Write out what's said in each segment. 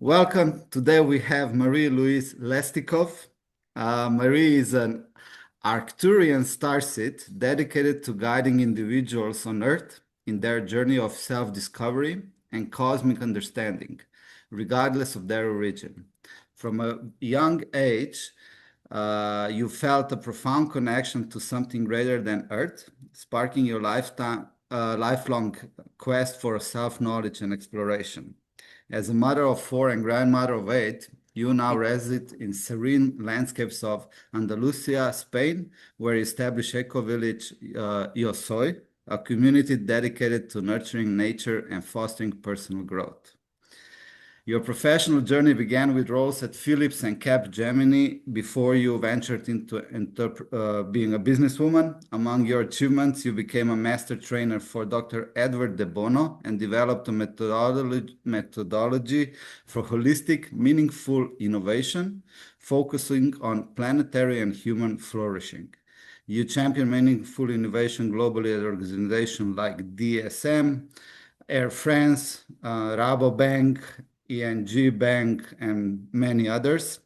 Welcome. Today we have Louise Leistikow. Marie is an Arcturian StarSeed dedicated to guiding individuals on Earth in their journey of self-discovery and cosmic understanding, regardless of their origin. From a young age, you felt a profound connection to something greater than Earth, sparking your lifelong quest for self-knowledge and exploration. As a mother of four and grandmother of eight, you now reside in serene landscapes of Andalucia, Spain, where you establish EcoVillage YOSOY, a community dedicated to nurturing nature and fostering personal growth. Your professional journey began with roles at Philips and Cap Gemini before you ventured into being a businesswoman. Among your achievements, you became a master trainer for Dr. Edward de Bono and developed a methodology for holistic, meaningful innovation, focusing on planetary and human flourishing. You champion meaningful innovation globally at organizations like DSM, Air France, RaboBank, ENG Bank, and many others.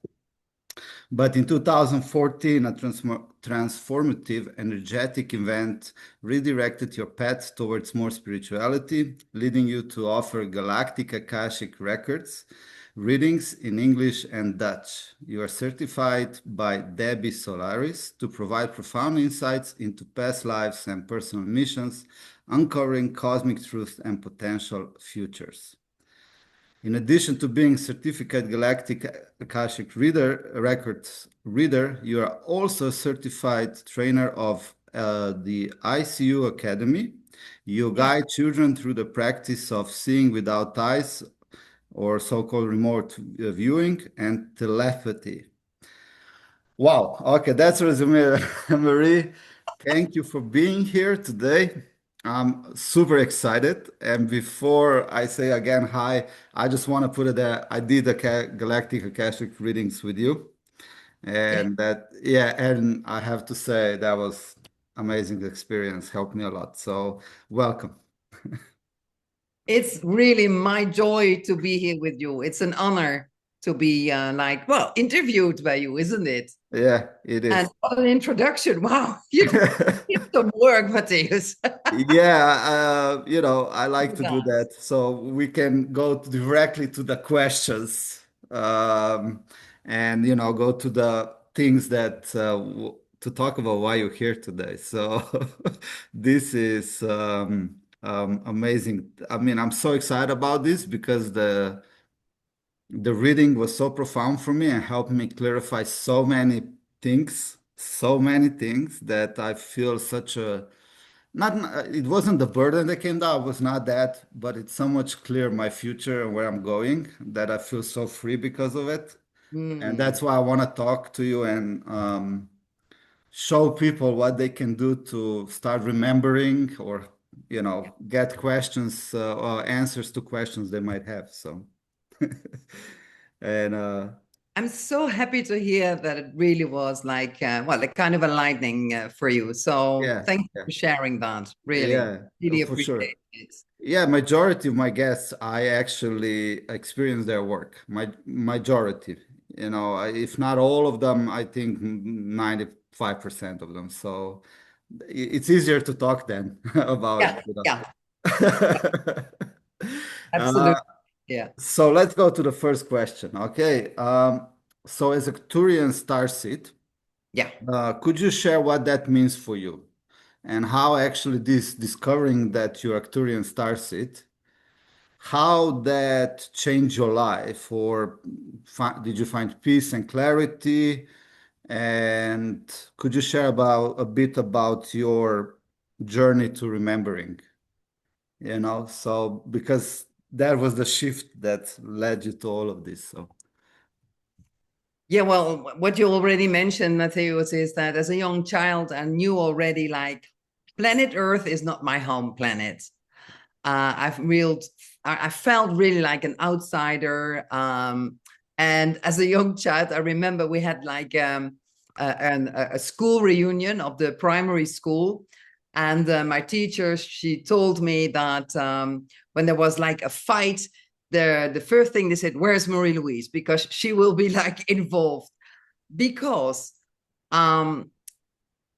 But in 2014, a transformative, energetic event redirected your path towards more spirituality, leading you to offer Galactic Akashic records, readings in English and Dutch. You are certified by Debbie Solaris to provide profound insights into past lives and personal missions, uncovering cosmic truth and potential futures. In addition to being certificate Galactic Akashic Records reader, you are also a certified trainer of the ICU Academy. You guide children through the practice of seeing without eyes, or so-called remote viewing, and telepathy. Wow. Okay, that's a resume, Marie. Thank you for being here today. I'm super excited. And before I say again hi, I just want to put it there. I did the Galactic Akashic readings with you. And and I have to say that was amazing experience, helped me a lot. So welcome. It's really my joy to be here with you. It's an honor to be interviewed by you, isn't it? Yeah, it is. And what an introduction. Wow. You did some work, Matthias. Yeah, I like to do that. So we can go directly to the questions, and, go to the things that to talk about why you're here today. So this is amazing. I mean, I'm so excited about this because the reading was so profound for me and helped me clarify so many things that I feel such a not it wasn't the burden that came down, it was not that, but it's so much clear my future and where I'm going that I feel so free because of it. And that's why I want to talk to you and show people what they can do to start remembering or get questions or answers to questions they might have. So and I'm so happy to hear that it really was like kind of enlightening for you. So thank you for sharing that. Really, really for sure. appreciate it. Yeah, majority of my guests, I actually experience their work. My majority, if not all of them, I think 95% of them. So it's easier to talk then about it. Yeah, absolutely. Yeah. So let's go to the first question. Okay. So as a Arcturian StarSeed, could you share what that means for you? And how actually this discovering that you're Arcturian StarSeed, how that changed your life, or did you find peace and clarity? And could you share a bit about your journey to remembering? So because that was the shift that led you to all of this. So. Yeah, well, what you already mentioned, Matthias, is that as a young child, I knew already like planet Earth is not my home planet. I felt really like an outsider. And as a young child, I remember we had like a school reunion of the primary school. And my teacher, she told me that when there was like a fight, the first thing they said, where's Marie-Louise? Because she will be like involved. Because and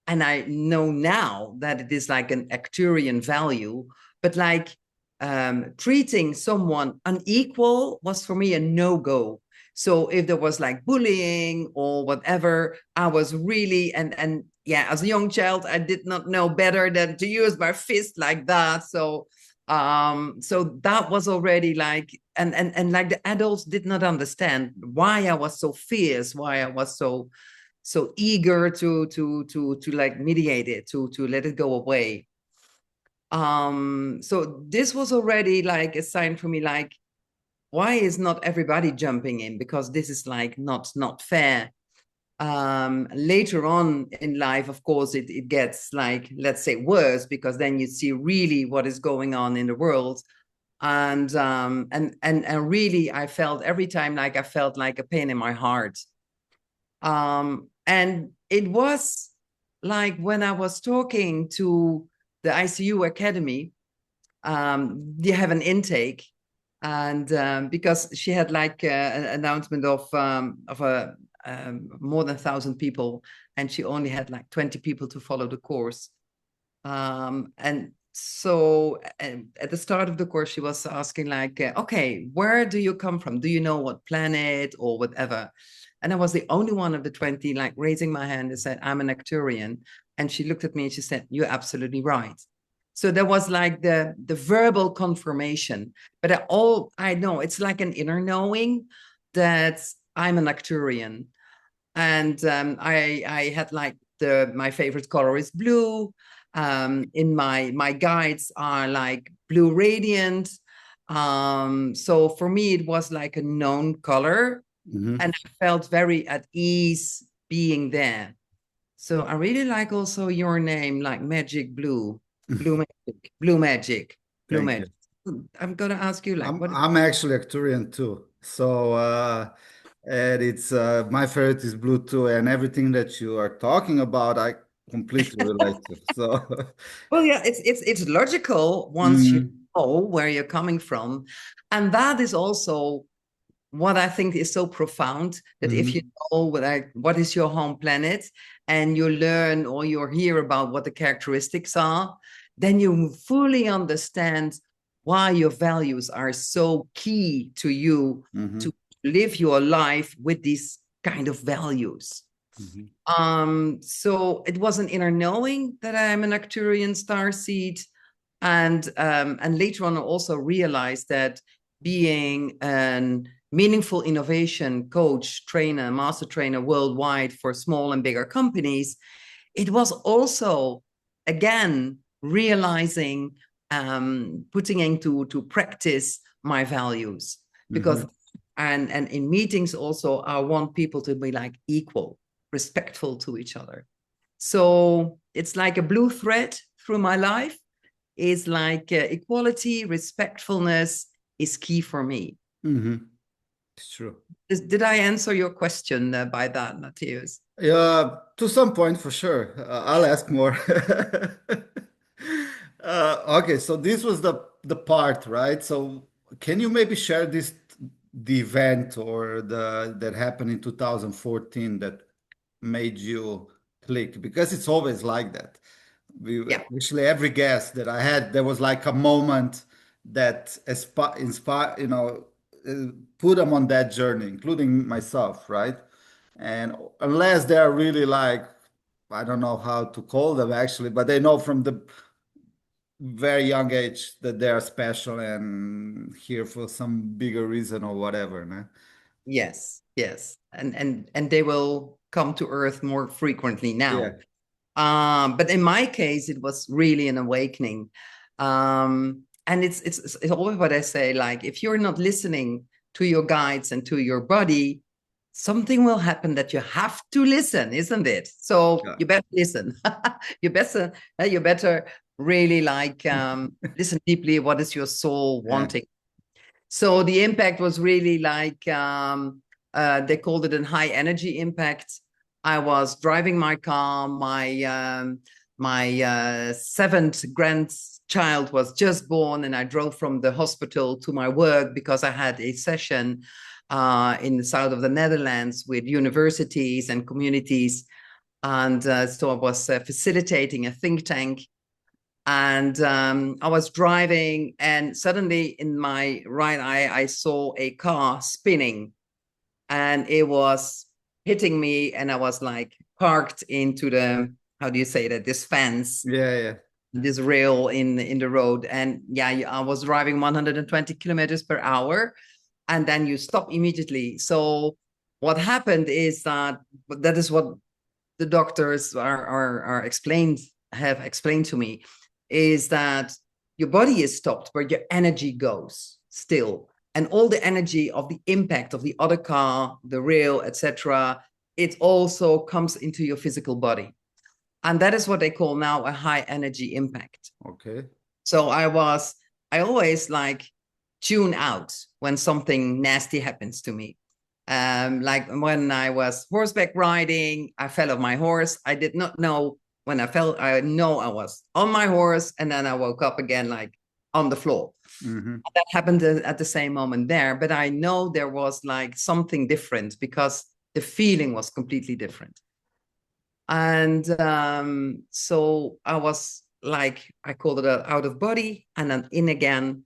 I know now that it is like an Arcturian value, but like treating someone unequal was for me a no-go. So if there was like bullying or whatever, I was really, and yeah, as a young child, I did not know better than to use my fist like that. So that was already like, and like the adults did not understand why I was so fierce, why I was so eager to like mediate it, to let it go away. So this was already like a sign for me, like, why is not everybody jumping in? Because this is like not fair. Later on in life, of course, it gets like, let's say, worse, because then you see really what is going on in the world. And really, I felt every time like I felt like a pain in my heart. And it was like when I was talking to the ICU Academy, they have an intake, and because she had like an announcement of a more than 1,000 people, and she only had like 20 people to follow the course. And so at the start of the course, she was asking like, okay, where do you come from? Do you know what planet or whatever? And I was the only one of the 20 like raising my hand and said, I'm an Arcturian. And she looked at me and she said, you're absolutely right. So there was like the verbal confirmation, but I know it's like an inner knowing that I'm an Arcturian. And I had like my favorite color is blue. In my guides are like blue radiant. So for me, it was like a known color. Mm-hmm. And I felt very at ease being there. So I really like also your name, like Magic Blue, Blue Magic, Blue Magic, Blue Thank Magic. you. I'm gonna ask you, like, what? I'm actually Arcturian too. So and it's my favorite is blue too, and everything that you are talking about, I completely relate to. So Well, yeah, it's logical once you mm, know where you're coming from, and that is also what I think is so profound, that if you mhm, know what is your home planet, and you learn or you hear about what the characteristics are, then you fully understand why your values are so key to you to mhm, live your life with these kind of values. mhm, So it was an inner knowing that I'm an Arcturian starseed, and later on I also realized that being an meaningful innovation coach, trainer, master trainer worldwide for small and bigger companies, it was also, again, realizing, putting into practice my values. Because, mhm, and in meetings also, I want people to be like equal, respectful to each other. So it's like a blue thread through my life, is like equality, respectfulness is key for me. mhm. It's true. Did I answer your question by that, Matthias? Yeah, to some point for sure. I'll ask more. Okay, so this was the part, right? So can you maybe share the event or the that happened in 2014 that made you click? Because it's always like that. Yeah. Actually every guest that I had, there was like a moment that inspire, put them on that journey, including myself, right? And unless they're really like, I don't know how to call them actually, but they know from the very young age that they are special and here for some bigger reason or whatever, no? Yes. Yes. And they will come to Earth more frequently Yeah. now. But in my case, it was really an awakening. And it's always what I say, like, if you're not listening to your guides and to your body, something will happen that you have to listen, isn't it? So Yeah. you better listen. You better really like listen deeply. What is your soul Yeah. wanting? So the impact was really like they called it a high energy impact. I was driving my car. My seventh child was just born, and I drove from the hospital to my work because I had a session in the south of the Netherlands with universities and communities. And so I was facilitating a think tank. And I was driving, and suddenly in my right eye, I saw a car spinning, and it was hitting me, and I was like parked into the, how do you say that, this fence, this rail in the road. And yeah, I was driving 120 kilometers per hour, and then you stop immediately. So what happened is that is what the doctors have explained to me, is that your body is stopped, but your energy goes still. And all the energy of the impact of the other car, the rail, etc., it also comes into your physical body. And that is what they call now a high energy impact. Okay. So I always like tune out when something nasty happens to me. Like when I was horseback riding, I fell off my horse. I did not know when I fell. I know I was on my horse, and then I woke up again, like on the floor. Mm-hmm. That happened at the same moment there. But I know there was like something different, because the feeling was completely different. And so I was like, I called it out of body and then in again.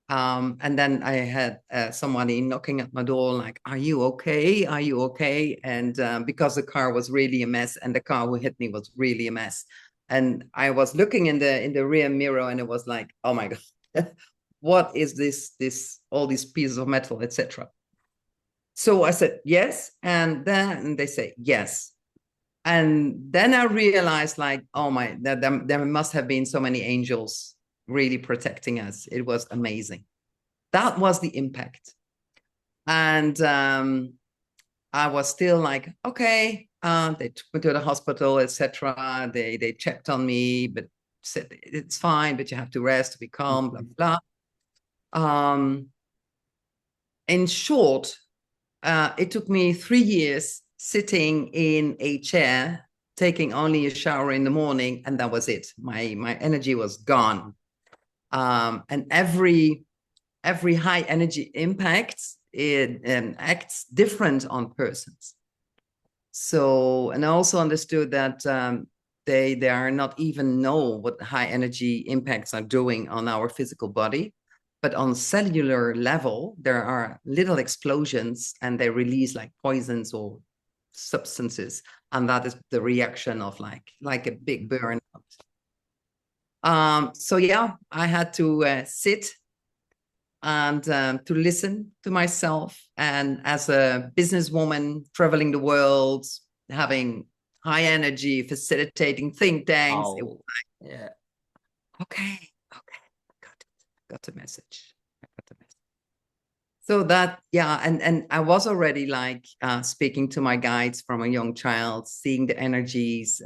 And then I had somebody knocking at my door, like, "Are you okay? Are you okay?" And because the car was really a mess, and the car who hit me was really a mess. And I was looking in the rear mirror, and it was like, oh my God, what is this, all these pieces of metal, etc. So I said, yes. And then they say, yes. And then I realized, like, oh my, there must have been so many angels really protecting us. It was amazing. That was the impact. And I was still like, okay, they took me to the hospital, etc. They checked on me, but said it's fine, but you have to rest, to be calm, blah, blah. In short, it took me 3 years sitting in a chair, taking only a shower in the morning, and that was it. My energy was gone. And every high energy impact, it acts different on persons. So, and I also understood that they are not even know what high energy impacts are doing on our physical body. But on cellular level, there are little explosions, and they release like poisons or substances. And that is the reaction of like a big burnout. So yeah, I had to sit and to listen to myself. And as a businesswoman traveling the world, having high energy, facilitating think tanks, it was like, yeah, okay, got the message. So that, yeah, and I was already like speaking to my guides from a young child, seeing the energies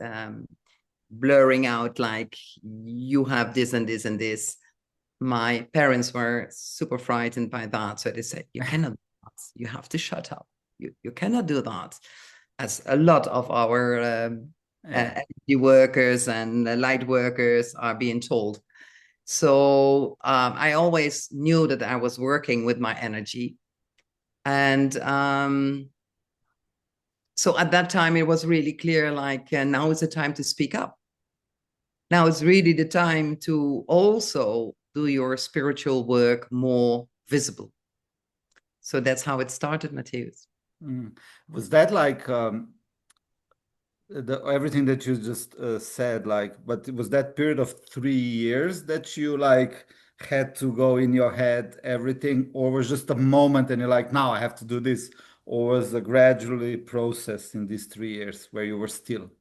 blurring out, like, you have this and this and this. My parents were super frightened by that. So they said, you cannot do that. You have to shut up. You cannot do that. As a lot of our energy workers and light workers are being told. So I always knew that I was working with my energy. And so at that time, it was really clear, like, now is the time to speak up. Now it's really the time to also do your spiritual work more visible. So that's how it started, Matthäus. Was that like everything that you just said, like, but was that period of 3 years that you like had to go in your head everything, or was just a moment and you're like, now I have to do this, or was a gradually process in these 3 years where you were still?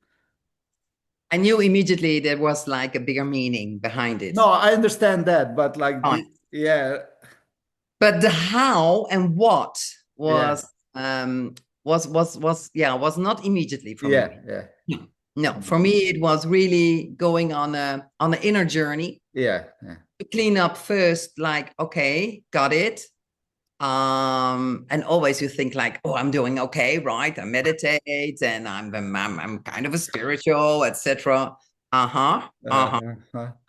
I knew immediately there was like a bigger meaning behind it. No, I understand that, but like, yeah. But the how and what was was not immediately for me. Yeah. No, for me it was really going on an inner journey. Yeah. To clean up first, like, okay, got it. And always you think like, oh, I'm doing okay, right? I meditate and I'm kind of a spiritual, etc. Uh-huh. Uh-huh.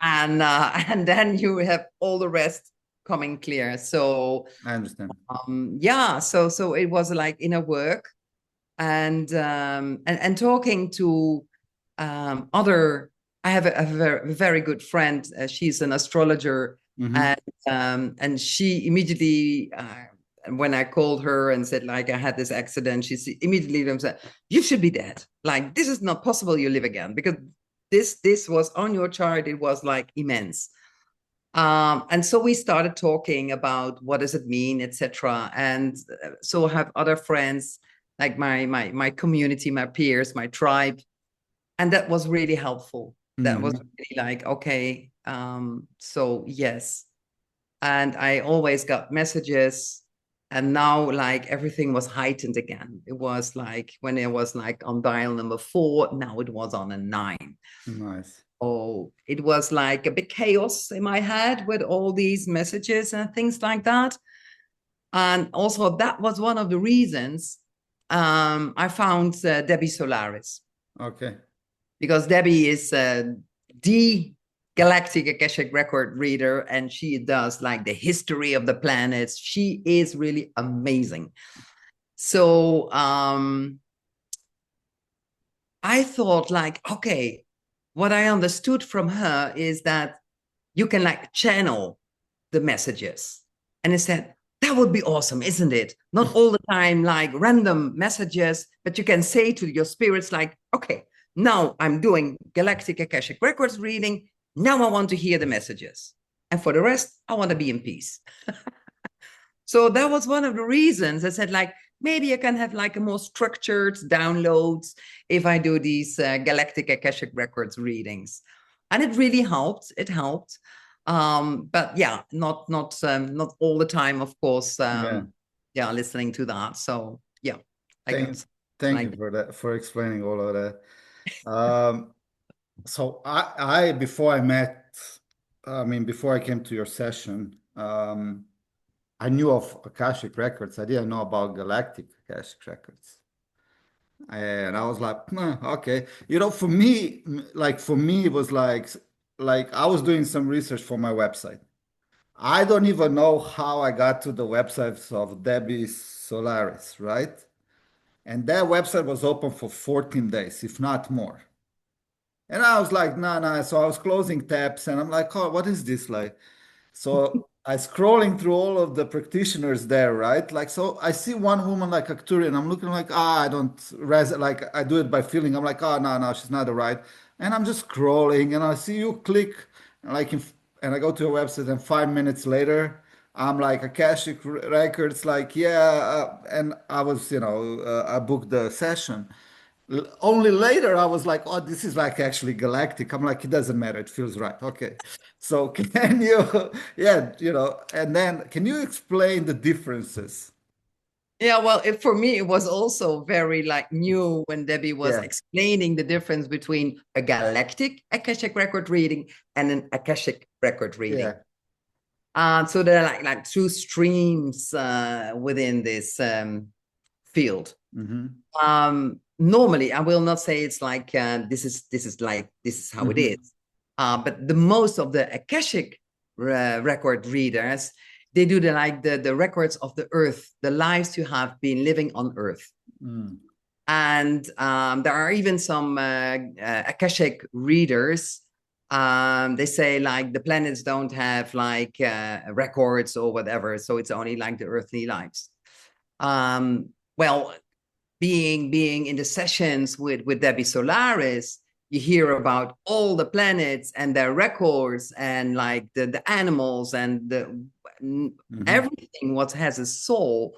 Uh, And then you have all the rest coming clear. So I understand. yeah, so it was like inner work, and talking to other. I have a very good friend. She's an astrologer, and she immediately, when I called her and said like I had this accident, she immediately said, "You should be dead. Like this is not possible. You live again because this was on your chart. It was like immense." And so we started talking about what does it mean, etc. And so I have other friends like my community, my peers, my tribe, and that was really helpful. That was really like, okay, so yes. And I always got messages, and now like everything was heightened again. It was like when it was like on dial number 4, now it was on a 9. Nice. Oh, it was like a bit chaos in my head with all these messages and things like that. And also that was one of the reasons I found Debbie Solaris. Okay. Because Debbie is the Galactic Akashic record reader, and she does like the history of the planets. She is really amazing. So I thought like, okay, what I understood from her is that you can like channel the messages. And I said, that would be awesome, isn't it? Not all the time, like random messages, but you can say to your spirits, like, okay, now I'm doing Galactic Akashic Records reading. Now I want to hear the messages. And for the rest, I want to be in peace. So that was one of the reasons I said, like, maybe I can have like a more structured downloads if I do these Galactic Akashic Records readings. And it really helped. It helped. But yeah, not all the time, of course. Yeah, listening to that. So yeah, thank you for that, for explaining all of that. So I before I met, before I came to your session, I knew of Akashic Records. I didn't know about Galactic Akashic Records. And I was like, okay. For me, it was like I was doing some research for my website. I don't even know how I got to the websites of Debbie Solaris, right? And that website was open for 14 days, if not more. And I was like, no. So I was closing tabs and I'm like, oh, what is this like? So I scrolling through all of the practitioners there, right? Like, so I see one woman like Arcturian. I'm looking like, I don't like I do it by feeling. I'm like, oh no, she's not the right. And I'm just scrolling and I see you click like and I go to a website and 5 minutes later, I'm like Akashic Records, like, yeah. And I was, I booked the session. Only later I was like, oh, this is like actually galactic. I'm like, it doesn't matter. It feels right. Okay. So can you, yeah, and then can you explain the differences? Yeah, well, for me, it was also very like new when Debbie was explaining the difference between a galactic Akashic record reading and an Akashic record reading. So there are like two streams within this field. Normally, I will not say it's like this is how it is. But the most of the Akashic record readers, they do the records of the earth, the lives you have been living on earth. And there are even some Akashic readers. They say like the planets don't have like records or whatever, so it's only like the earthly lives. Well, being in the sessions with Debbie Solaris, you hear about all the planets and their records and like the animals and everything what has a soul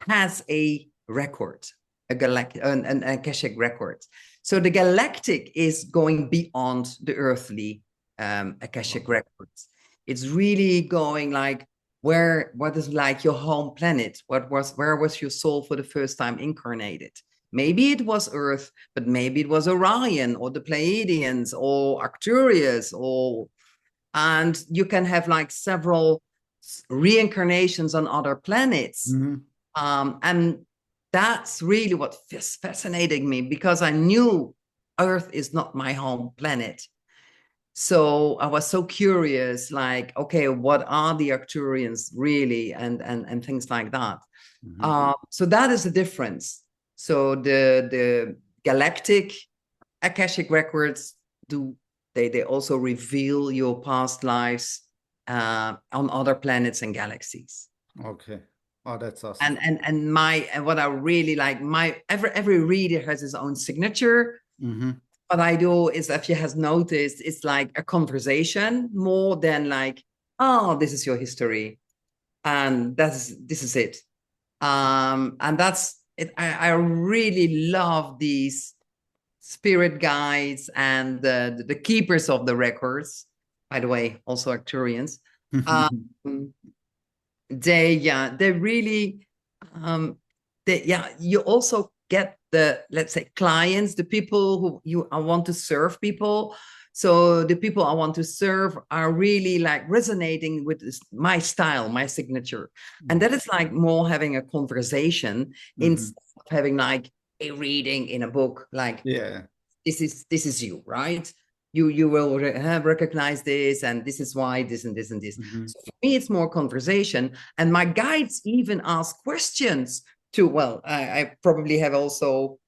has a record, an Akashic record. So the galactic is going beyond the earthly Akashic records. It's really going like what is like your home planet? Where was your soul for the first time incarnated? Maybe it was Earth, but maybe it was Orion or the Pleiadians or Arcturus and you can have like several reincarnations on other planets. And that's really what fascinated me, because I knew Earth is not my home planet. So I was so curious, like, okay, what are the Arcturians really, and things like that. So that is the difference. So the Galactic Akashic records they also reveal your past lives on other planets and galaxies. Okay. Oh, that's awesome. And what I really like, every reader has his own signature. What I do is, if you has noticed, it's like a conversation more than like, oh, this is your history, and this is it. And that's it. I really love these spirit guides and the keepers of the records. By the way, also Arcturians. They really you also get the, let's say, clients, the people who you want to serve people. So the people I want to serve are really like resonating with my style, my signature. And that is like more having a conversation instead of having like a reading in a book, like, yeah, this is you, right? You will recognize this, and this is why this and this and this. So for me, it's more conversation, and my guides even ask questions too. Well, I probably have also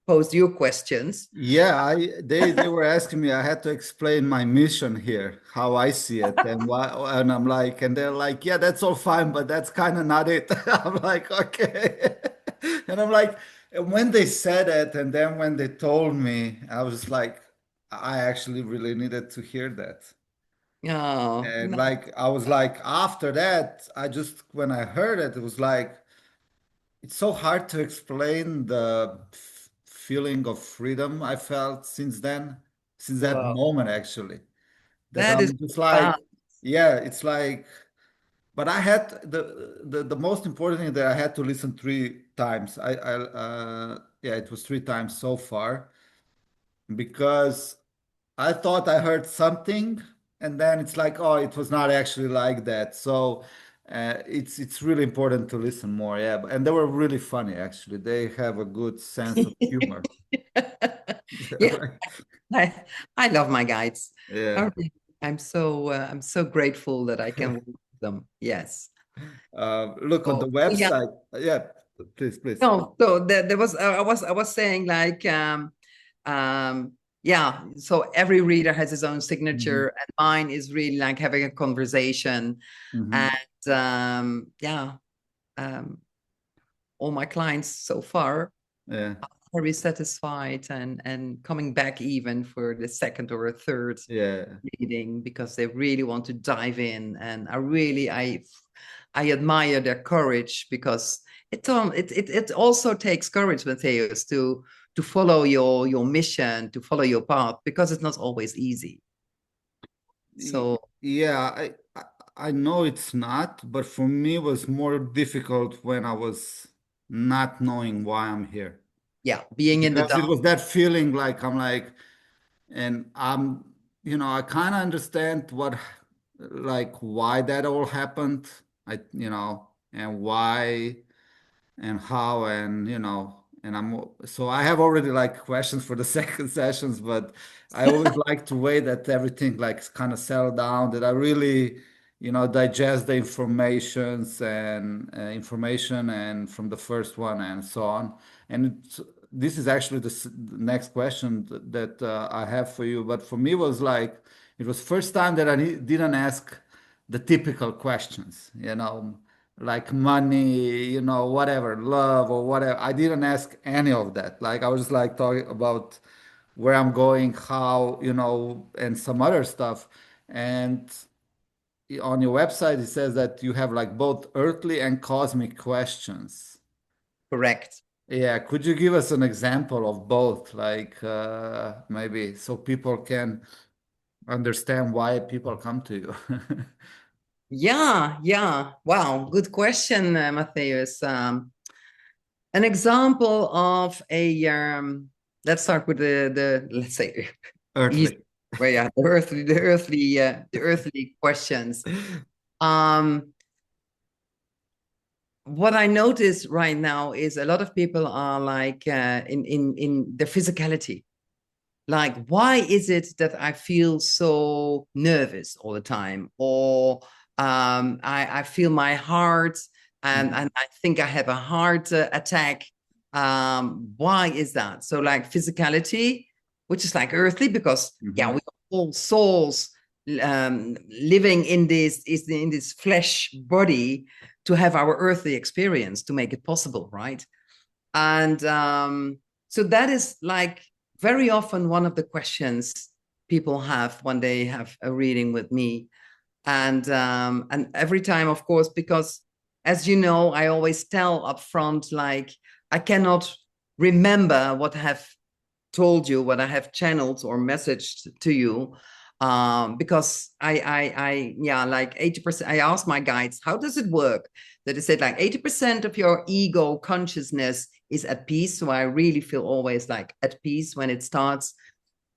posed you questions. yeah. They were asking me. I had to explain my mission here, how I see it, and why. And I'm like, and they're like, yeah, that's all fine, but that's kind of not it. I'm like, okay. And I'm like, and when they said it, and then when they told me, I was like, I actually really needed to hear that. Oh, And no. like, I was like, after that, I just, when I heard it, it was like, it's so hard to explain the feeling of freedom I felt since then, since that Wow, moment actually, that that is I'm just fun. like, yeah, it's like, but I had the most important thing that I had to listen 3 times. Yeah, it was 3 times so far because I thought I heard something, and then it's like, oh, it was not actually like that. So it's really important to listen more. Yeah, and they were really funny actually. They have a good sense of humor. Yeah, I, I love my guides. Yeah. Okay. I'm so grateful that I can work with them. Yes. Look on the So yeah, website. Yeah, please, please. no. So there was I was saying like yeah. So every reader has his own Hmm. signature, and mine is really like having a conversation, Hmm. and yeah. Um, all my clients so far Yeah, very satisfied, and coming back even for the second or a third yeah. reading, because they really want to dive in. And I admire their courage, because it also takes courage, Matthias, to follow your mission, to follow your path, because it's not always easy. So Yeah, I know it's not, but for me it was more difficult when I was not knowing why I'm here. yeah, being in the Because it dark. was that feeling like I'm like, and I kind of understand like why that all happened. And why and how, and so I have already like questions for the second sessions, but I always like to wait that everything like kind of settle down, that I really digest the information and from the first one and so on. And this is actually the next question that I have for you, but for me was like, it was first time that I didn't ask the typical questions, like money, whatever, love or whatever. I didn't ask any of that. Like I was like talking about where I'm going, how, and some other stuff. And on your website, it says that you have like both earthly and cosmic questions. Correct. Yeah, could you give us an example of both? Like maybe so people can understand why people come to you. Yeah. Wow, good question, Matthias. An example of a let's start with the let's say easy, Earthly. well, yeah, the earthly questions. Um, what I notice right now is a lot of people are like in their physicality. like, why is it that I feel so nervous all the time? Or I feel my heart and I think I have a heart attack. Why is that? So like physicality, which is like earthly, because yeah, we are all souls living in this flesh body to have our earthly experience to make it possible, right? And so that is like very often one of the questions people have when they have a reading with me. And every time, of course, because as you know, I always tell up front, like, I cannot remember what I have told you, what I have channeled or messaged to you. Because yeah, like 80%, I asked my guides, how does it work? That they said like 80% of your ego consciousness is at peace. So I really feel always like at peace when it starts.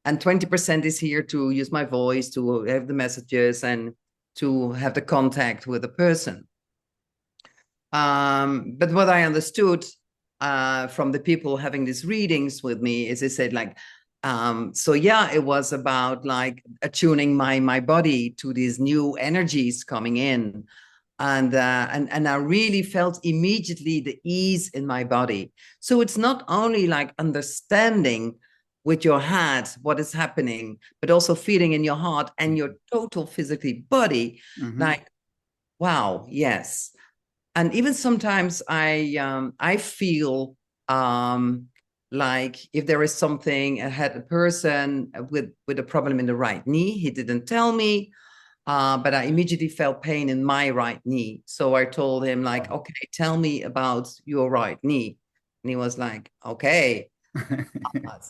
And 20% is here to use my voice, to have the messages and to have the contact with the person. But what I understood from the people having these readings with me is they said like, so yeah, it was about like attuning my body to these new energies coming in. And I really felt immediately the ease in my body. So it's not only like understanding with your head what is happening, but also feeling in your heart and your total physically body, like, wow, yes. And even sometimes I feel like if there is something, I had a person with a problem in the right knee, he didn't tell me, but I immediately felt pain in my right knee. So I told him like, okay, tell me about your right knee. And he was like, okay.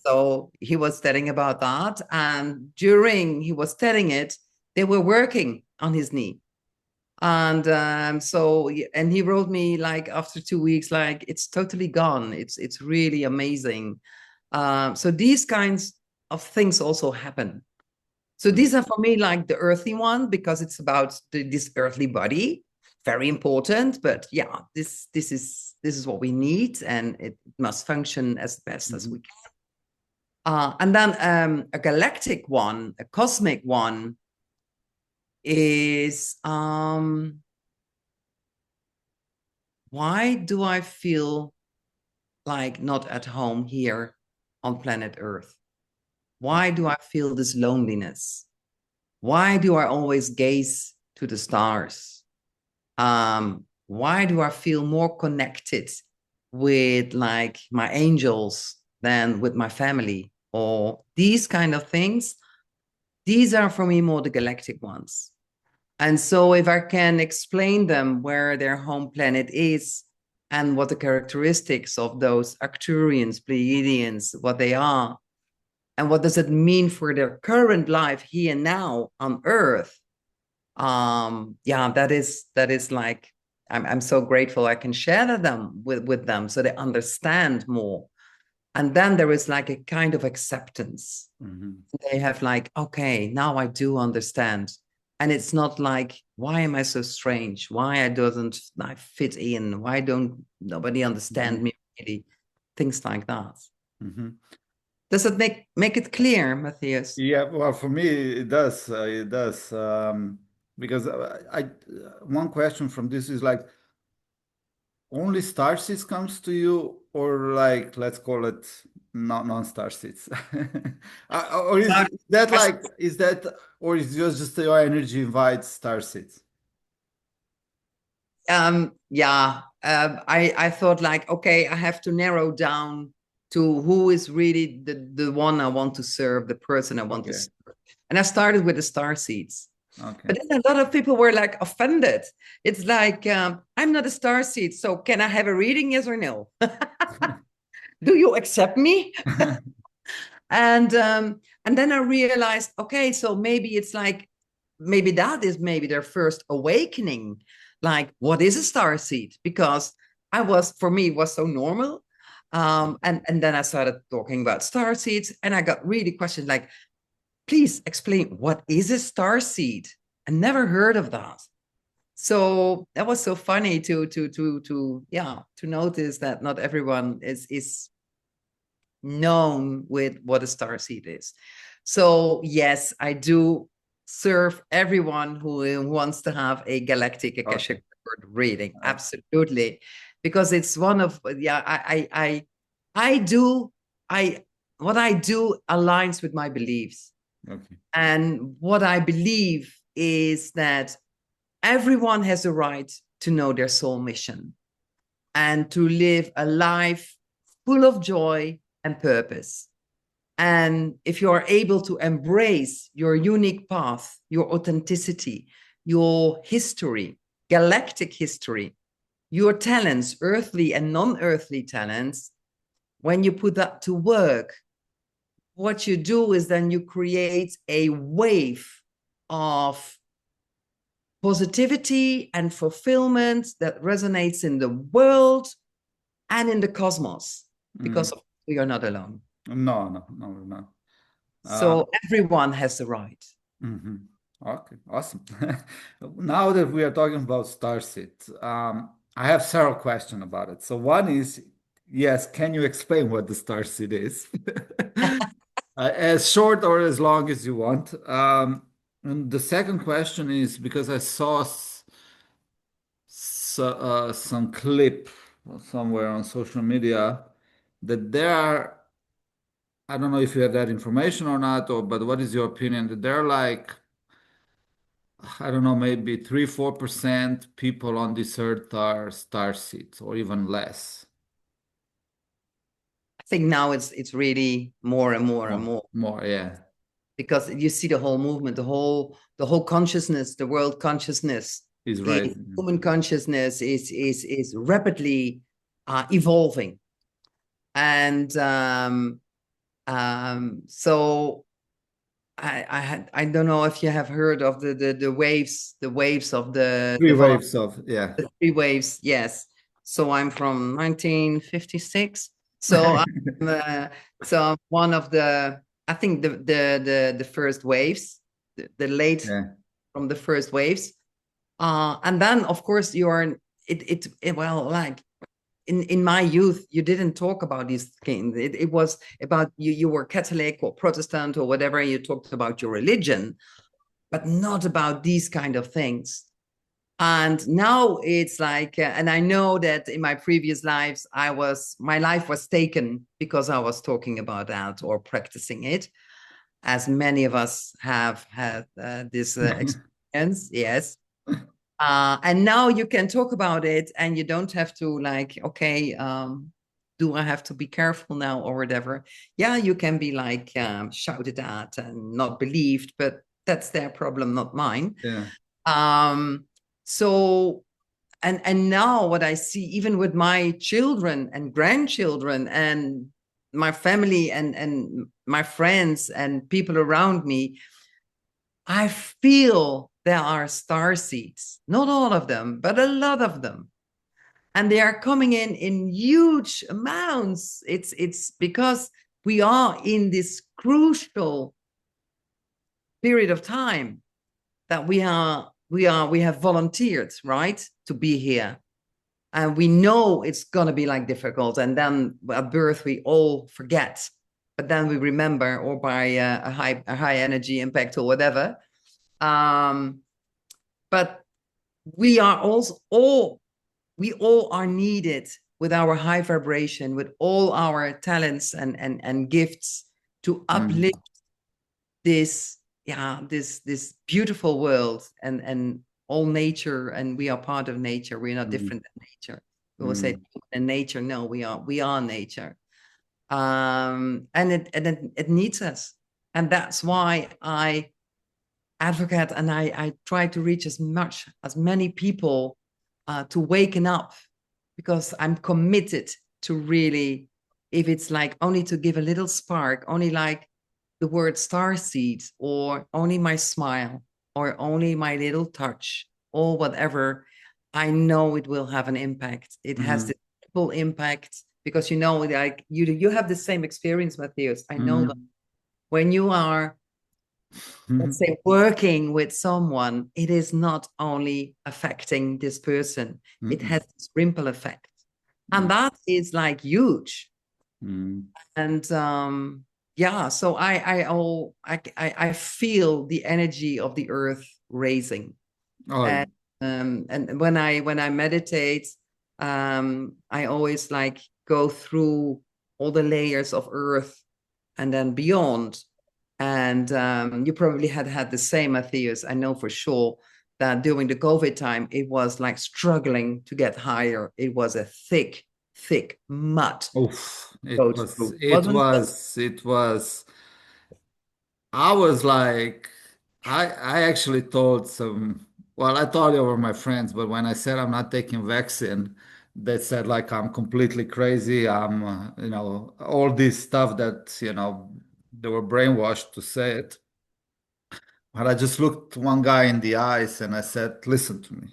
So he was telling about that. And during he was telling it, they were working on his knee. And so, and he wrote me like after 2 weeks, like, it's totally gone. It's really amazing. So these kinds of things also happen. So these are for me like the earthly one, because it's about this earthly body, very important. But yeah, this is what we need, and it must function as best as we can. And then a galactic one, a cosmic one, is why do I feel like not at home here on planet Earth? Why do I feel this loneliness? Why do I always gaze to the stars? Why do I feel more connected with like my angels than with my family? Or these kind of things. These are for me more the galactic ones. And so if I can explain them where their home planet is and what the characteristics of those Arcturians, Pleiadians, what they are, and what does it mean for their current life here and now on Earth, yeah, that is like, I'm so grateful I can share them with them so they understand more. And then there is like a kind of acceptance. They have like, okay, now I do understand. And it's not like, why am I so strange? Why I doesn't I fit in? Why don't nobody understand me really? Things like that. Does it make it clear, Matthias? Yeah, well, for me it does. It does. Because one question from this is like, only star seeds comes to you, or like, let's call it non-star seeds, or is that like, is that, or is just your energy invites star seeds? Yeah. I thought like, okay, I have to narrow down to who is really the one I want to serve, the person I want to serve. And I started with the star seeds. Okay. But then a lot of people were like offended. It's like, I'm not a star seed, so can I have a reading, yes or no? Do you accept me? And then I realized, okay, so maybe it's like, maybe that is maybe their first awakening. Like, what is a star seed? Because for me, it was so normal. And then I started talking about star seeds, and I got really questions like, please explain, what is a star seed? I never heard of that. So that was so funny to notice that not everyone is known with what a starseed is. So yes, I do serve everyone who wants to have a galactic Akashic record reading. Absolutely, because it's one of what I do aligns with my beliefs. And what I believe is that everyone has a right to know their soul mission and to live a life full of joy and purpose. And if you are able to embrace your unique path, your authenticity, your history, galactic history, your talents, earthly and non-earthly talents, when you put that to work, what you do is then you create a wave of positivity and fulfillment that resonates in the world and in the cosmos, because we are not alone. No. So everyone has the right. Okay, awesome. Now that we are talking about starseed, I have several questions about it. So one is, yes, can you explain what the starseed is? As short or as long as you want. And the second question is because I saw some clip somewhere on social media that there are, I don't know if you have that information or not, but what is your opinion that there are like, I don't know, maybe 3-4% people on this earth are starseeds or even less? I think now it's really more and more and more. More, yeah. Because you see the whole movement, the whole consciousness, the world consciousness, is right. Human consciousness is rapidly evolving, and so I don't know if you have heard of the waves of the three waves of the 3 waves. Yes. So I'm from 1956. So I'm one of the, I think the first waves, the late from the first waves. And then of course you are well, like in my youth, you didn't talk about these things. It was about you were Catholic or Protestant or whatever. You talked about your religion, but not about these kind of things. And now it's like, and I know that in my previous lives, my life was taken because I was talking about that or practicing it, as many of us have had this experience. Yes. And now you can talk about it and you don't have to like, okay, do I have to be careful now or whatever? Yeah, you can be like shouted at and not believed, but that's their problem, not mine. Yeah. So, and now what I see, even with my children and grandchildren and my family and my friends and people around me, I feel there are starseeds, not all of them, but a lot of them. And they are coming in huge amounts. It's because we are in this crucial period of time that we have volunteered, right, to be here. And we know it's going to be like difficult. And then at birth, we all forget, but then we remember, or by a high energy impact or whatever. But we are also we all are needed with our high vibration, with all our talents and gifts to uplift this beautiful world and all nature. And we are part of nature. We're not different than nature. We will say in nature, no, we are nature. And it needs us. And that's why I advocate and I try to reach as many people to waken up, because I'm committed to really, if it's like only to give a little spark, only like the word starseed, or only my smile, or only my little touch, or whatever, I know it will have an impact. It has the full impact, because like you have the same experience, Matthias. I know that when you are, let's say, working with someone, it is not only affecting this person, it has this ripple effect. And that is like huge. And yeah, so I feel the energy of the earth raising. Oh, And when I meditate, I always like go through all the layers of earth and then beyond. And you probably had the same, Matthias. I know for sure that during the COVID time, it was like struggling to get higher. It was a thick, thick mud oof. to go through, wasn't it? It was, I was like, I actually told some, well, I thought they were my friends, but when I said I'm not taking vaccine, they said like I'm completely crazy. I'm, all this stuff that, they were brainwashed to say it. But I just looked one guy in the eyes and I said, listen to me.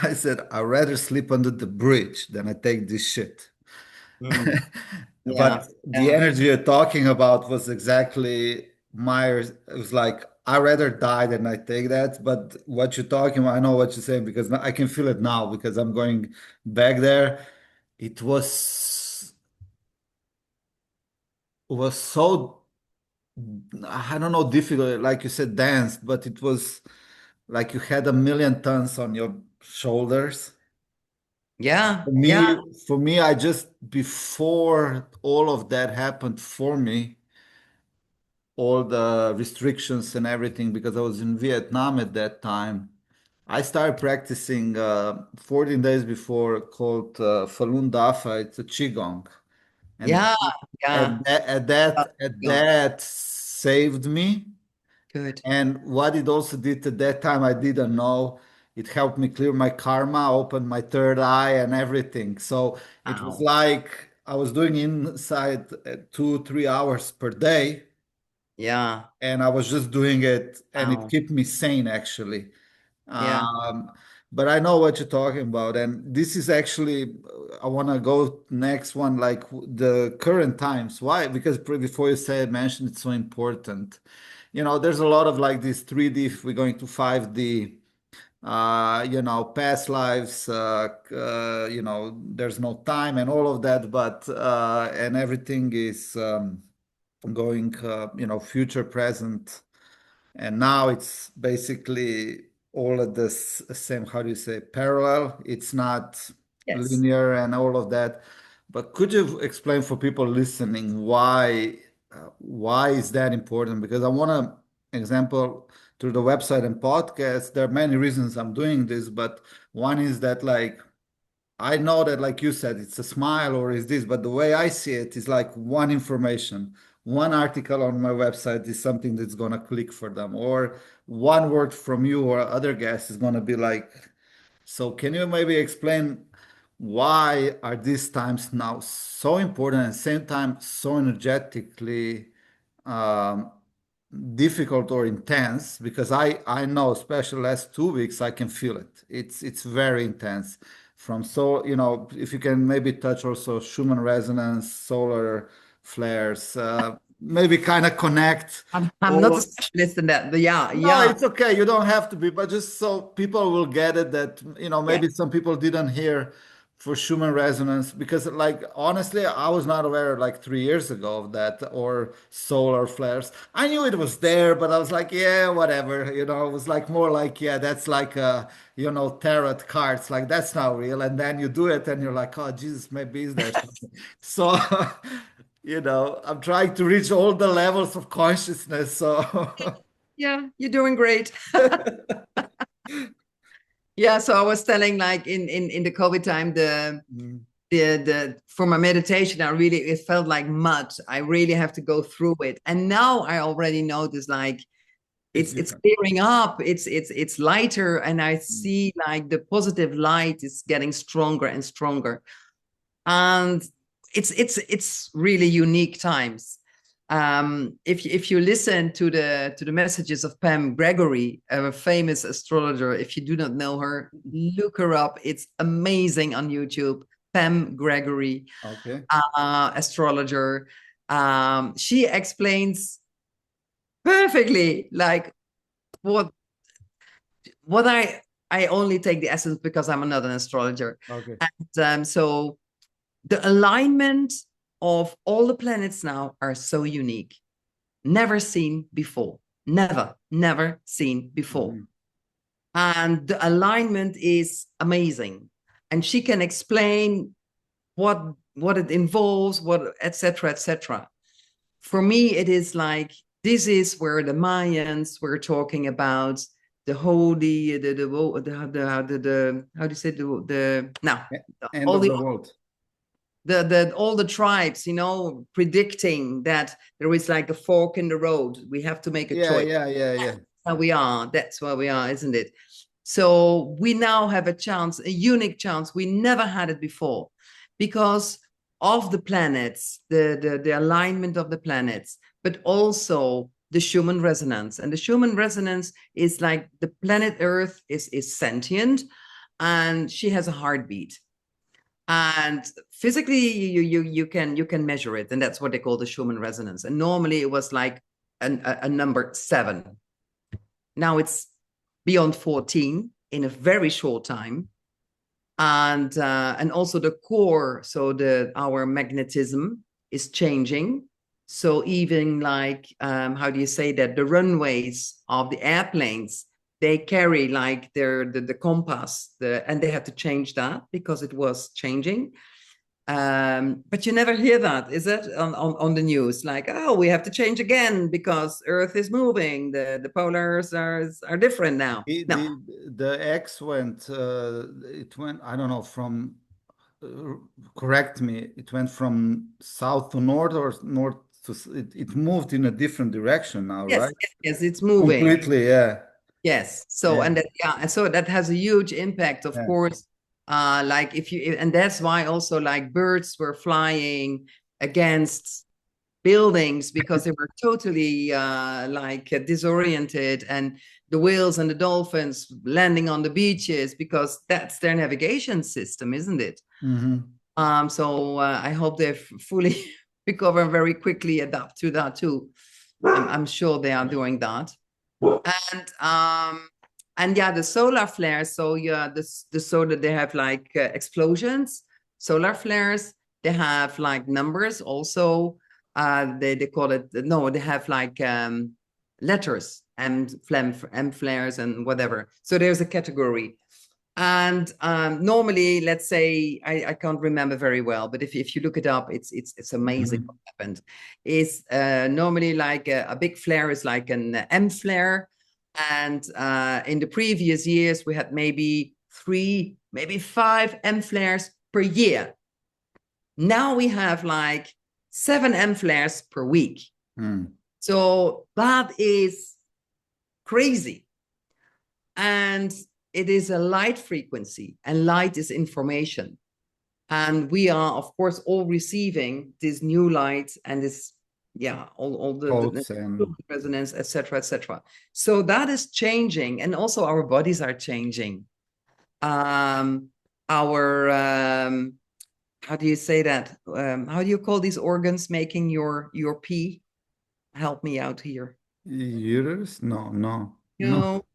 I said, I'd rather sleep under the bridge than I take this shit. Mm, yeah, But the yeah, energy you're talking about was exactly Myers. It was like, I rather die than I take that. But what you're talking about, I know what you're saying because I can feel it now because I'm going back there. It was so, I don't know, difficult, like you said, dense, but it was like you had a million tons on your shoulders. yeah, For yeah, me, for me, I just before all of that happened for me, all the restrictions and everything, because I was in Vietnam at that time. I started practicing 14 days before called Falun Dafa. It's a Qigong. And yeah, yeah. at Yeah, that saved me. good. And what it also did at that time, I didn't know. It helped me clear my karma, open my third eye, and everything. So it was Wow. like I was doing inside 2, 3 hours per day, Yeah. and I was just doing it, and it Wow. kept me sane actually. Yeah. Um, but I know what you're talking about, and this is actually I want to go next one, like the current times. Why? Because before you said mentioned it's so important. There's a lot of like this 3D. If we're going to 5D, past lives. There's no time and all of that, but and everything is going. Future, present. And now it's basically all at the same, how do you say, parallel. It's not Yes. linear and all of that. But could you explain for people listening why is that important? Because I want to example through the website and podcast. There are many reasons I'm doing this, but one is that like I know that, like you said, it's a smile or is this, but the way I see it is like one information, one article on my website is something that's gonna click for them, or one word from you or other guest is gonna be like, so can you maybe explain why are these times now so important and at the same time so energetically um, difficult or intense? Because I know, especially last 2 weeks, I can feel it. It's very intense. From so if you can maybe touch also Schumann resonance, solar flares, maybe kind of connect I'm not a all. specialist in that, but yeah, No, yeah, it's okay. You don't have to be, but just so people will get it that, yeah. maybe some people didn't hear for Schumann resonance because, like, honestly, I was not aware like 3 years ago of that or solar flares. I knew it was there, but I was like, yeah, whatever. It was like more like, yeah, that's like, tarot cards. Like, that's not real. And then you do it and you're like, oh, Jesus, maybe is there something. So, I'm trying to reach all the levels of consciousness. So. Yeah, you're doing great. Yeah, so I was telling like in the COVID time, Mm, the for my meditation, it felt like mud. I really have to go through it. And now I already notice like it's it's different. clearing up, it's lighter, and I Mm, see like the positive light is getting stronger and stronger. And it's really unique times. If you listen to the messages of Pam Gregory, a famous astrologer, if you do not know her, look her up. It's amazing on YouTube. Pam Gregory, okay. astrologer. She explains perfectly like what what I only take the essence because I'm not an astrologer, Okay. and so the alignment of all the planets now are so unique, never seen before, never seen before. And the alignment is amazing. And she can explain what it involves, what, etc., etc. For me, it is like, this is where the Mayans were talking about the holy, how do you say end of the world. All the tribes, you know, predicting that there is like a fork in the road. We have to make a choice. Yeah. That's where we are, isn't it? So we now have a chance, a unique chance. We never had it before because of the planets, the alignment of the planets, but also the Schumann resonance. And the Schumann resonance is like the planet Earth is sentient and she has a heartbeat. And physically you can measure it, and that's what they call the Schumann resonance. And normally it was like a number 7. Now it's beyond 14 in a very short time. And also the core, so our magnetism is changing. So even like how do you say that, the runways of the airplanes, they carry like the compass, and they have to change that because it was changing. But you never hear that, is it, on the news? Like, oh, we have to change again because Earth is moving. The polars are different now. No. The X went. It went. I don't know. From correct me. It went from south to north or north to. It moved in a different direction now, Yes, right? yes, it's moving Completely. Yeah. Yes. So Yeah. and so that has a huge impact, of course. Like and that's why also like birds were flying against buildings because they were totally like disoriented, and the whales and the dolphins landing on the beaches because that's their navigation system, isn't it? So I hope they fully recover and very quickly adapt to that too. I'm sure they are doing that. And yeah, the solar flares. So yeah, the solar, they have like explosions, solar flares. They have like numbers also. They call it, no, they have like letters, M flares and whatever. So there's a category. And normally, let's say, I can't remember very well, but if you look it up, it's amazing what happened. Is normally like a big flare is like an M flare, and in the previous years we had maybe 3, maybe 5 M flares per year. Now we have like 7 M flares per week. So that is crazy. And it is a light frequency, and light is information. And we are, of course, all receiving this new light and this, yeah, all the resonance, etc., etc. So that is changing, and also our bodies are changing. Our how do you say that? How do you call these organs making your pee? Help me out here. Uterus? No. No.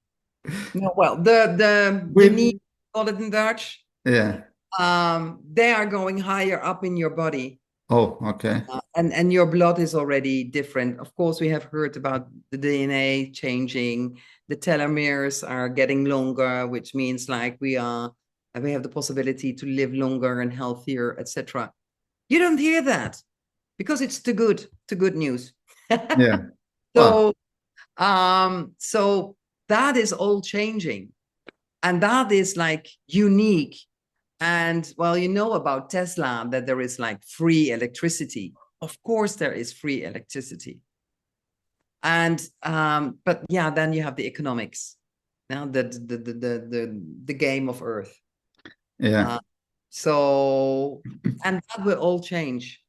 Well, the knee, call it in Dutch. Yeah. They are going higher up in your body. Oh, okay. And your blood is already different. Of course, we have heard about the DNA changing. The telomeres are getting longer, which means like we have the possibility to live longer and healthier, etc. You don't hear that because it's too good news. Yeah. So, so that is all changing, and that is like unique. And well, you know about Tesla, that there is like free electricity. Of course, there is free electricity. And but yeah, then you have the economics. Now the game of Earth. Yeah. So, and that will all change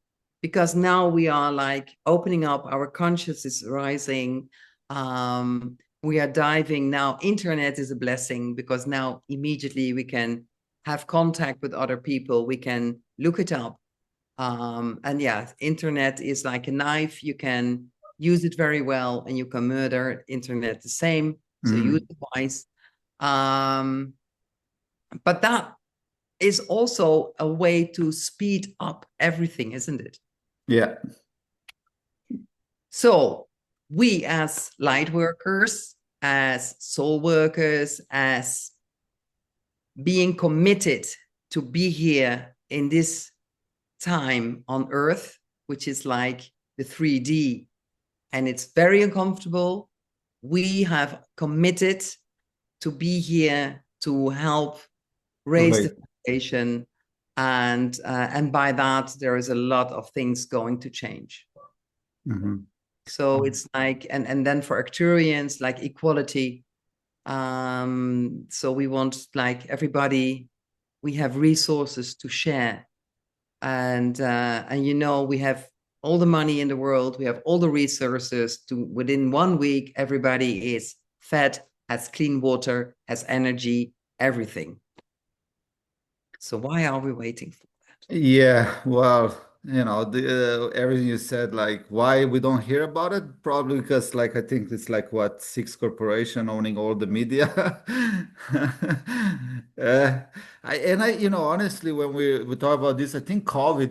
because now we are like opening up, our consciousness is rising. We are diving now. Internet is a blessing because now immediately we can have contact with other people. We can look it up. And yeah, internet is like a knife. You can use it very well and you can murder. Internet the same. So use it wise. But that is also a way to speed up everything, isn't it? Yeah. So we as light workers, as soul workers, as being committed to be here in this time on Earth, which is like the 3D, and it's very uncomfortable. We have committed to be here to help raise the foundation, and by that there is a lot of things going to change. Mm-hmm. So it's like, and then for Arcturians, like equality. So we want like everybody, we have resources to share, and you know, we have all the money in the world, we have all the resources to, within 1 week, everybody is fed, has clean water, has energy, everything. So why are we waiting for that? Yeah, well, you know, everything you said, like why we don't hear about it, probably because like I think it's like what, six corporation owning all the media. You know, honestly, when we talk about this, I think COVID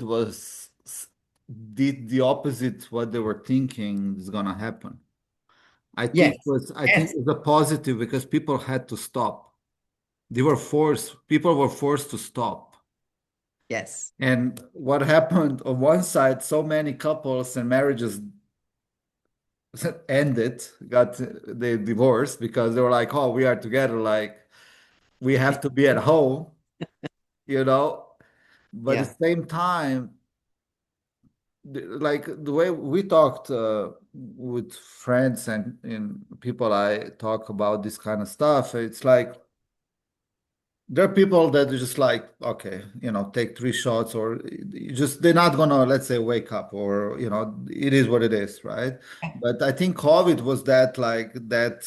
did the opposite what they were thinking is gonna happen. Yes, I think yes, it was a positive because people had to stop. People were forced to stop. yes. And what happened on one side, so many couples and marriages ended, got they divorced because they were like, oh, we are together, like we have to be at home, you know. But at Yeah. the same time, like the way we talked with friends and people I talk about this kind of stuff, it's like there are people that are just like, okay, you know, take 3 shots or just they're not gonna, let's say, wake up or, you know, it is what it is, right? But I think COVID was that like that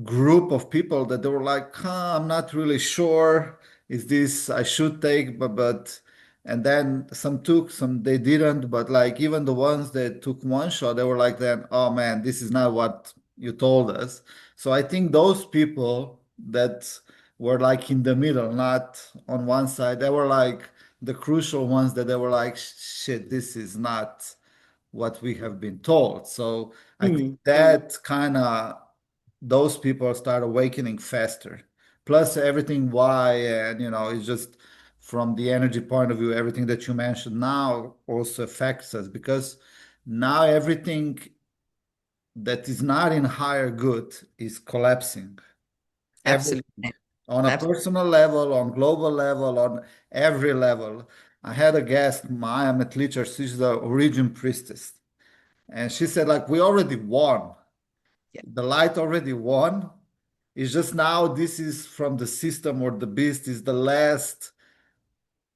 group of people that they were like, huh, I'm not really sure. Is this I should take, but and then some took, some they didn't. But like even the ones that took 1 shot, they were like, then, oh man, this is not what you told us. So I think those people that were like in the middle, not on one side, they were like the crucial ones that they were like, shit, this is not what we have been told. So I think that kind of those people start awakening faster. Plus everything why, and you know, it's just from the energy point of view, everything that you mentioned now also affects us because now everything that is not in higher good is collapsing. Everything Absolutely. on a Absolutely. personal level, on global level, on every level. I had a guest, Maya Metlicher, she's the origin priestess. And she said, like, we already won. Yeah. The light already won. It's just now this is from the system or the beast is the last,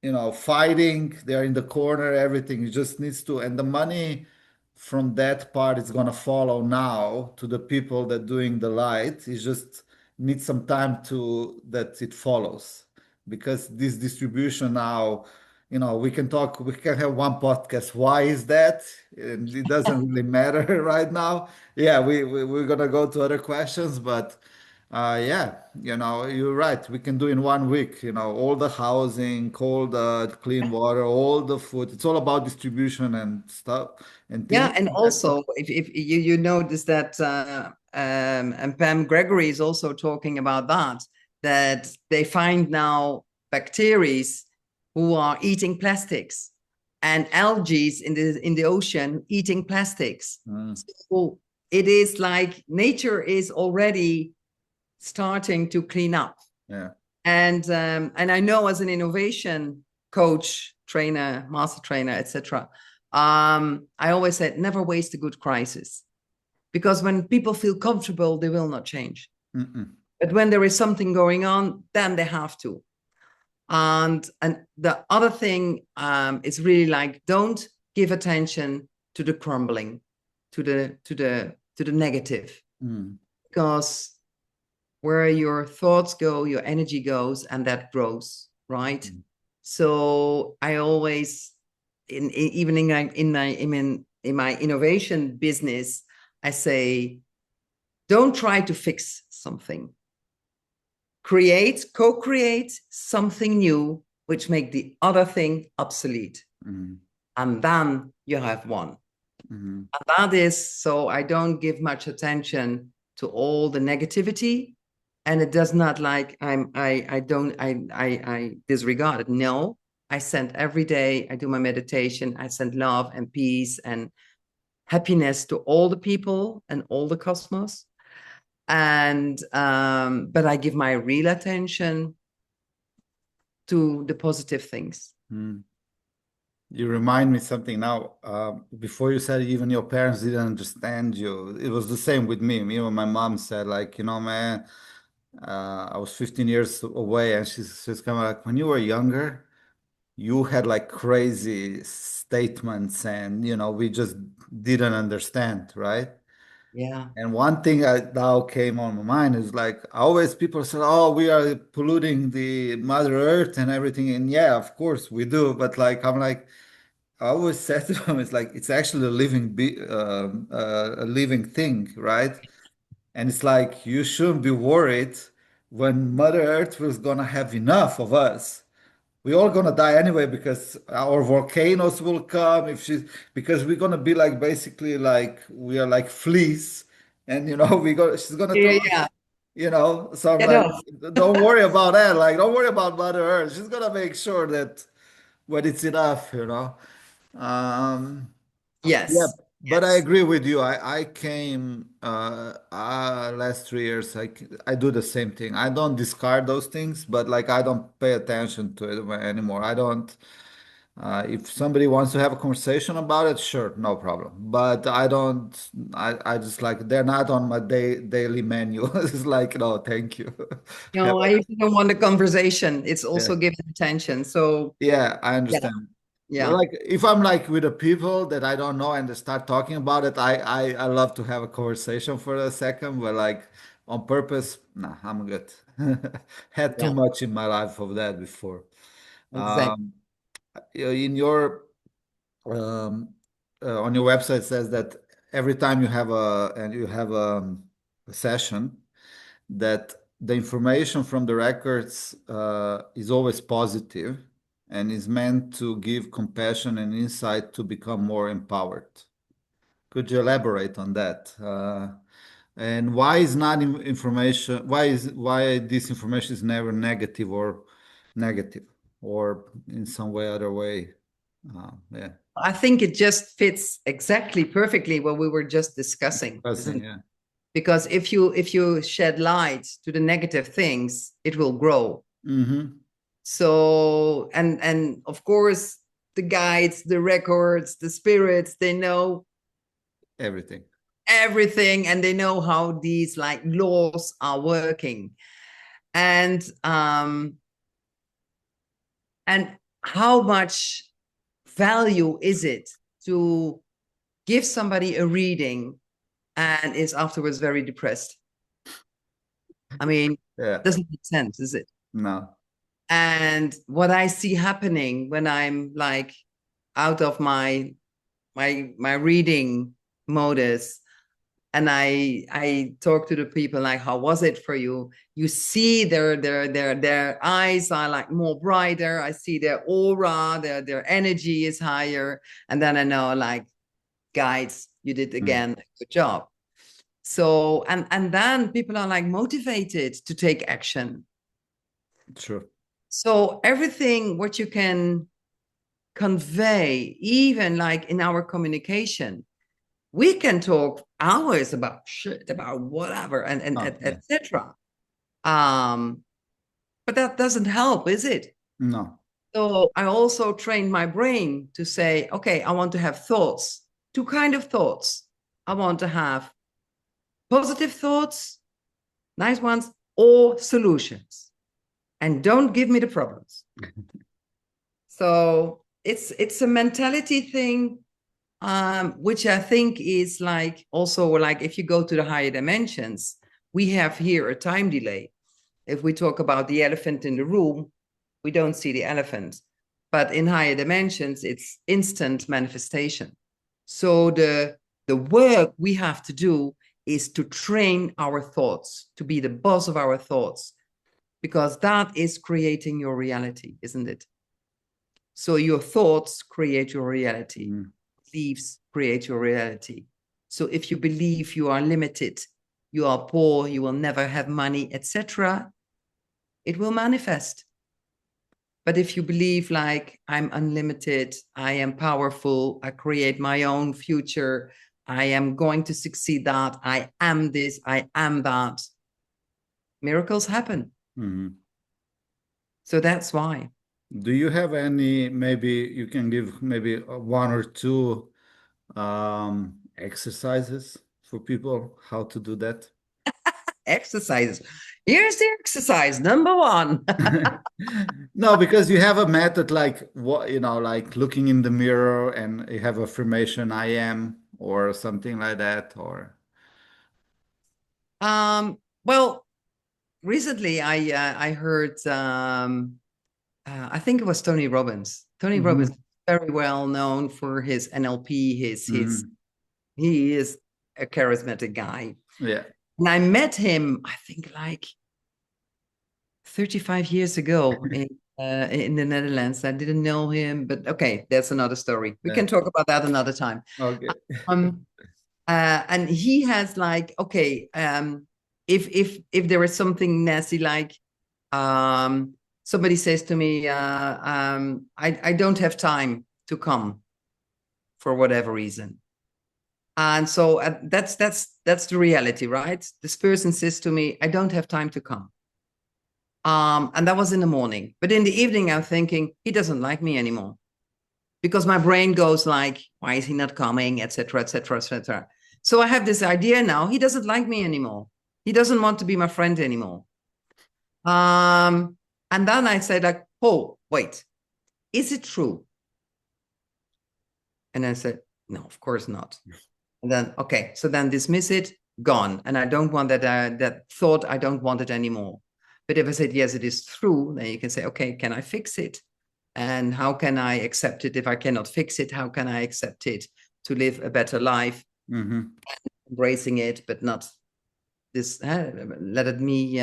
you know, fighting. They're in the corner, everything. It just needs to, and the money from that part is gonna follow now to the people that doing the light. It just needs some time to that it follows. Because this distribution now, you know, we can have one podcast. Why is that? And it doesn't really matter right now. Yeah, we're gonna go to other questions, but yeah, you know, you're right. We can do in 1 week, you know, all the housing, all the clean water, all the food. It's all about distribution and stuff and Yeah, things. and also if you notice that and Pam Gregory is also talking about that they find now bacteria who are eating plastics and algae in the ocean eating plastics. So it is like nature is already starting to clean up. Yeah. And I know as an innovation coach, trainer, master trainer, etc. I always said never waste a good crisis, because when people feel comfortable, they will not change. But when there is something going on, then they have to. And the other thing is really like, don't give attention to the crumbling, to the negative, because where your thoughts go, your energy goes, and that grows, right? So I always, even in my innovation business, I say, don't try to fix something. Co-create something new, which make the other thing obsolete. and then you have one. Mm-hmm. And that is, so I don't give much attention to all the negativity, and it does not like I disregard it. No, I send every day, I do my meditation, I send love and peace and happiness to all the people and all the cosmos. And but I give my real attention to the positive things. Mm. You remind me something now. Before you said even your parents didn't understand you. It was the same with me. Me and my mom said, like, you know, man, I was 15 years away, and she's kind of like, when you were younger, you had like crazy statements, and you know, we just didn't understand, right? Yeah. And one thing now came on my mind is like always people say, "Oh, we are polluting the Mother Earth and everything," and yeah, of course we do. But like I'm like I always said to them, it's like it's actually a living thing, right? And it's like you shouldn't be worried when Mother Earth was gonna have enough of us. We all gonna die anyway because our volcanoes will come if she's because we're gonna be like basically like we are like fleas, and you know she's gonna Yeah, throw yeah. us, you know. So I'm Get like, off. don't worry about that. Like, don't worry about Mother Earth. She's gonna make sure that when it's enough, you know. Um, yeah, Yes. but I Yes. agree with you. I came last 3 years. I do the same thing. I don't discard those things, but like I don't pay attention to it anymore. I don't. If somebody wants to have a conversation about it, sure, no problem. But I don't. I just like they're not on my daily menu. It's like no, thank you. Have No, I a- usually don't want the conversation. It's yeah. also given attention. So Yeah, I yeah, understand. But yeah, like if I'm like with the people that I don't know and they start talking about it, I love to have a conversation for a second, but like on purpose, nah, I'm good. Had too yeah, much in my life of that before. exactly. Um, in your on your website says that every time you have a session, that the information from the records is always positive and is meant to give compassion and insight to become more empowered. Could you elaborate on that? And why is not information? Why this information is never negative or in some way other way? Yeah, I think it just fits exactly perfectly what we were just discussing, isn't discussing. it? Yeah. Because if you shed light to the negative things, it will grow. Mm-hmm. So and of course the guides, the records, the spirits, they know Everything. everything, and they know how these like laws are working. And and how much value is it to give somebody a reading and is afterwards very depressed? I mean, Yeah. doesn't make sense, is it? No. And what I see happening when I'm like out of my reading modus, and I talk to the people like, how was it for you? You see their eyes are like more brighter. I see their aura, their energy is higher, and then I know like, guys, you did Mm. again a good job. So and then people are like motivated to take action. Sure. So everything what you can convey, even like in our communication, we can talk hours about shit, about whatever, and Oh, yeah. etc. But that doesn't help, is it? No. So I also trained my brain to say, okay, I want to have thoughts, two kind of thoughts. I want to have positive thoughts, nice ones, or solutions, and don't give me the problems. So it's a mentality thing, which I think is like also like if you go to the higher dimensions, we have here a time delay. If we talk about the elephant in the room, we don't see the elephant, but in higher dimensions, it's instant manifestation. So the work we have to do is to train our thoughts, to be the boss of our thoughts, because that is creating your reality, isn't it? So your thoughts create your reality. Mm. Beliefs create your reality. So if you believe you are limited, you are poor, you will never have money, etc., it will manifest. But if you believe like I'm unlimited, I am powerful, I create my own future, I am going to succeed that, I am this, I am that, miracles happen. Mhm. So that's why. Do you have any, maybe you can give maybe one or two exercises for people how to do that? Exercises. Here's the exercise, number one. No, because you have a method like what, you know, like looking in the mirror and you have affirmation, I am, or something like that, or Well, recently I heard I think it was Tony Robbins. Tony Robbins, Mhm. very well known for his NLP, his Mhm. he is a charismatic guy. Yeah. And I met him, I think like 35 years ago in the Netherlands. I didn't know him, but okay, that's another story. We Yeah. can talk about that another time. Okay. Um, and he has like, okay, if there is something nasty, like somebody says to me, I don't have time to come for whatever reason. And so that's the reality, right? This person says to me, I don't have time to come. And that was in the morning. But in the evening, I'm thinking, he doesn't like me anymore. Because my brain goes like, why is he not coming, etc., etc., etc. So I have this idea now, he doesn't like me anymore. He doesn't want to be my friend anymore. And then I said, like, oh, wait, is it true? And I said, no, of course not. And then, okay, so then dismiss it, gone. And I don't want that, that thought, I don't want it anymore. But if I said, yes, it is true, then you can say, okay, can I fix it? And how can I accept it? If I cannot fix it, how can I accept it to live a better life, Mhm. embracing it, but not this, let it me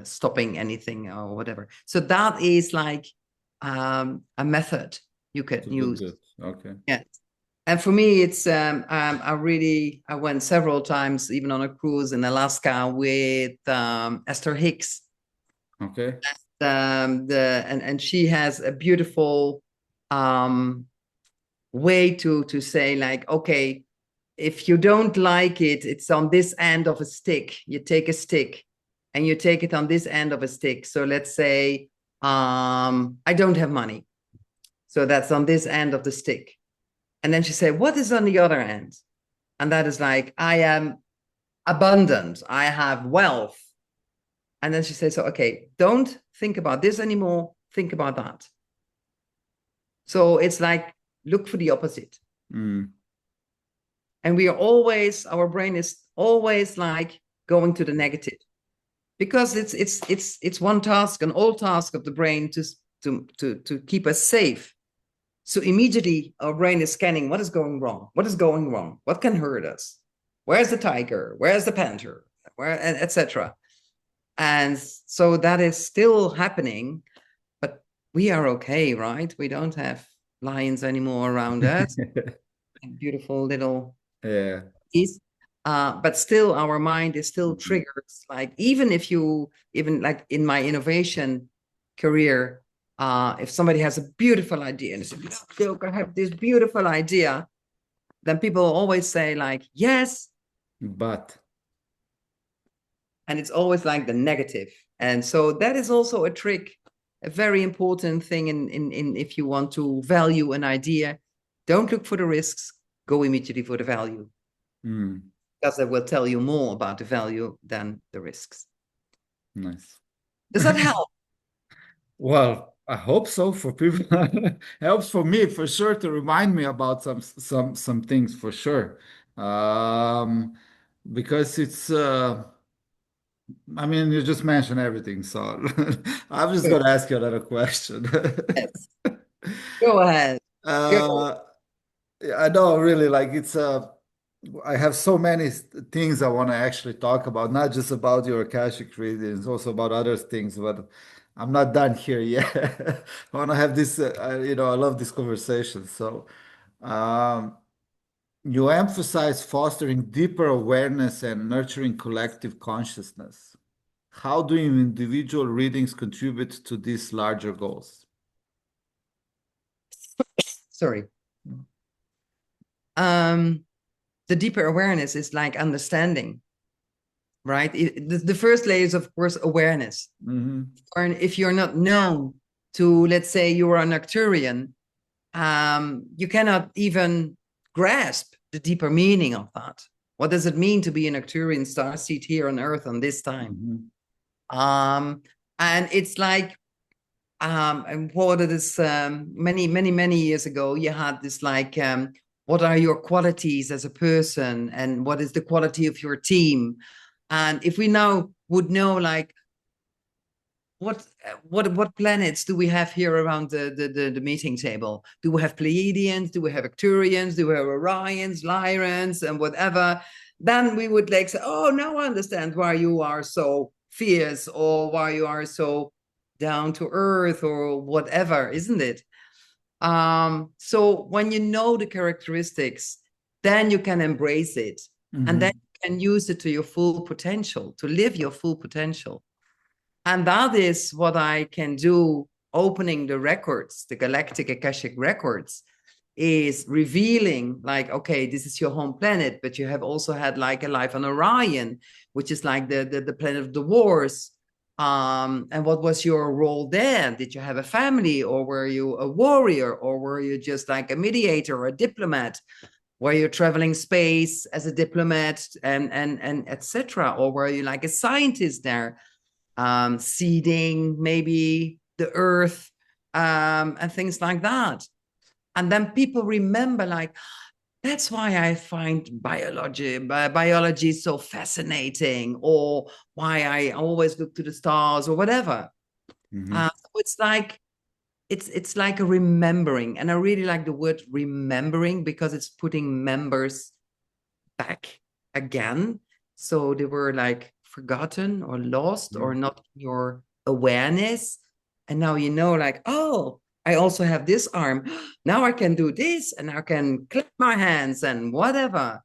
stopping anything or whatever. So that is like a method you can To do use. this. Okay. Yeah. And for me, it's I went several times, even on a cruise in Alaska with Esther Hicks. Okay. And she has a beautiful way to say like, okay, if you don't like it, it's on this end of a stick. You take a stick and you take it on this end of a stick. So let's say I don't have money. So that's on this end of the stick. And then she said, what is on the other end? And that is like, I am abundant. I have wealth. And then she says, so, okay, don't think about this anymore. Think about that. So it's like, look for the opposite. Mm. And we are always, our brain is always like going to the negative, because it's one task, an old task of the brain to keep us safe. So immediately our brain is scanning, what is going wrong? What is going wrong? What can hurt us? Where's the tiger? Where's the panther? Where, etc. And so that is still happening, but we are okay, right? We don't have lions anymore around us. Beautiful little Yeah. piece. But still our mind is still Mhm. triggered. Like even if you, even like in my innovation career, if somebody has a beautiful idea and says, look, I have this beautiful idea, then people always say like, yes. But And it's always like the negative. And so that is also a trick, a very important thing in if you want to value an idea, don't look for the risks, go immediately for the value. Because that will tell you more about the value than the risks. nice. Does that help? Well, I hope so for people. Helps for me for sure to remind me about some things for sure. Um, because it's I mean you just mentioned everything, so I'm just Good. gonna ask you another question. Yes. Go ahead. Go. Uh, I know really like it's I have so many things I want to actually talk about, not just about your Akashic readings, also about other things. But I'm not done here yet. I want to have this, I love this conversation. So, um, you emphasize fostering deeper awareness and nurturing collective consciousness. How do individual readings contribute to these larger goals? Sorry. The deeper awareness is like understanding, right? The first layer is, of course, awareness. Mm-hmm. Or if you're not known to, let's say you are an Arcturian, you cannot even grasp the deeper meaning of that. What does it mean to be an Arcturian starseed here on Earth on this time? Mm-hmm. And it's like, and what it is, many years ago, you had this like, what are your qualities as a person, and what is the quality of your team? And if we now would know, like, what planets do we have here around the meeting table? Do we have Pleiadians? Do we have Arcturians? Do we have Orions, Lyrans, and whatever? Then we would like say, oh, now I understand why you are so fierce, or why you are so down to earth, or whatever, isn't it? So when you know the characteristics, then you can embrace it, and then you can use it to your full potential, to live your full potential. And that is what I can do, opening the records, the Galactic Akashic records, is revealing, like, okay, this is your home planet, but you have also had like a life on Orion, which is like the planet of the wars. And what was your role there? Did you have a family, or were you a warrior, or were you just like a mediator or a diplomat? Were you traveling space as a diplomat, and etc.? Or were you like a scientist there? Seeding maybe the earth, and things like that. And then people remember, like, that's why I find biology so fascinating, or why I always look to the stars, or whatever. So it's like a remembering, and I really like the word remembering, because it's putting members back again. So they were like forgotten or lost or not in your awareness. And now you know, like, oh, I also have this arm. Now I can do this, and I can clap my hands and whatever.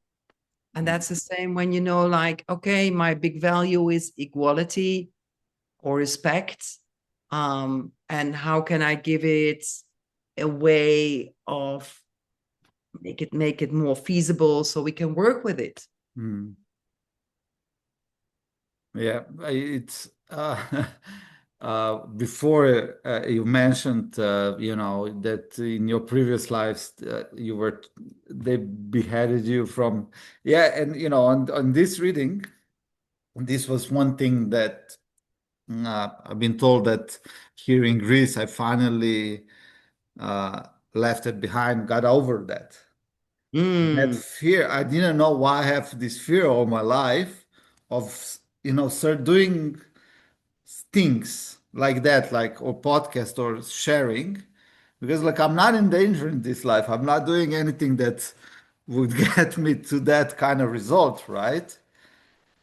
And that's the same when you know, like, okay, my big value is equality or respect. And how can I give it a way of make it more feasible so we can work with it? Yeah, it's before you mentioned, that in your previous lives they beheaded you from, yeah, and on this reading, this was one thing that I've been told, that here in Greece I finally left it behind, got over that. That fear, I didn't know why I have this fear all my life of, start doing things like that, like, or podcast or sharing, because like I'm not in danger in this life. I'm not doing anything that would get me to that kind of result, right?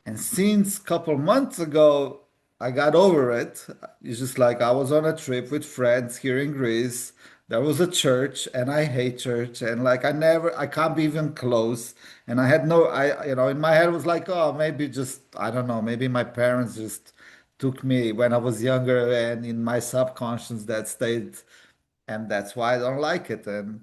And since a couple months ago, I got over it. It's just like I was on a trip with friends here in Greece. There was a church, and I hate church, and like I can't be even close. And I had no, in my head was like, oh, maybe just, I don't know, maybe my parents just took me when I was younger, and in my subconscious that stayed, and that's why I don't like it. And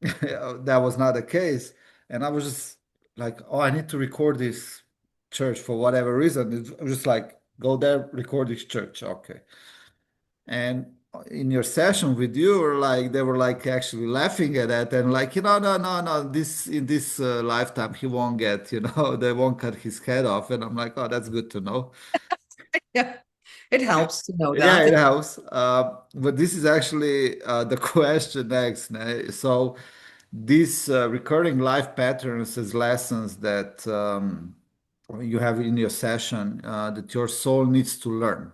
that was not the case. And I was just like, oh, I need to record this church for whatever reason. It was just like, go there, record this church. Okay. And in your session with you, or like they were like actually laughing at that, and like, no, this in this lifetime he won't get, they won't cut his head off. And I'm like, oh, that's good to know. Yeah, it helps to know Yeah, that. it helps. But this is actually the question next. So, these recurring life patterns as lessons that you have in your session that your soul needs to learn.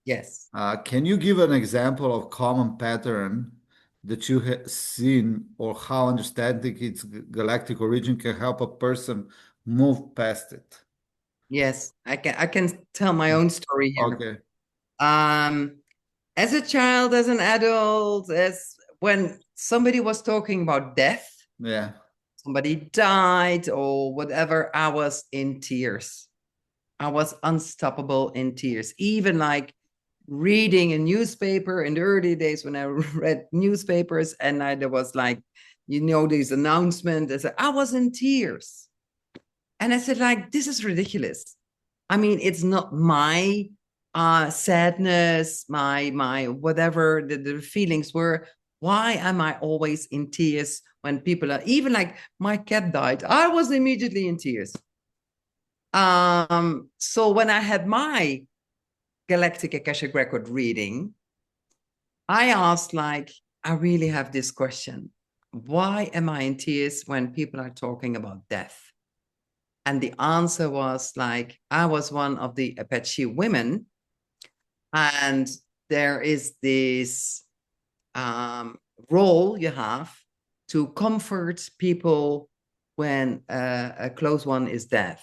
Yes. Can you give an example of common pattern that you have seen, or how understanding its galactic origin can help a person move past it? Yes, I can tell my own story here. Okay. As a child, as an adult, as when somebody was talking about death, Yeah. somebody died or whatever, I was in tears. I was unstoppable in tears. Even like reading a newspaper in the early days when I read newspapers, and there was like, these announcements. I was in tears. And I said, like, this is ridiculous. I mean, it's not my sadness, my whatever the feelings were. Why am I always in tears when people are, even like my cat died? I was immediately in tears. So when I had my Galactic Akashic record reading, I asked, like, I really have this question. Why am I in tears when people are talking about death? And the answer was like, I was one of the Apache women, and there is this role you have to comfort people when a close one is dead.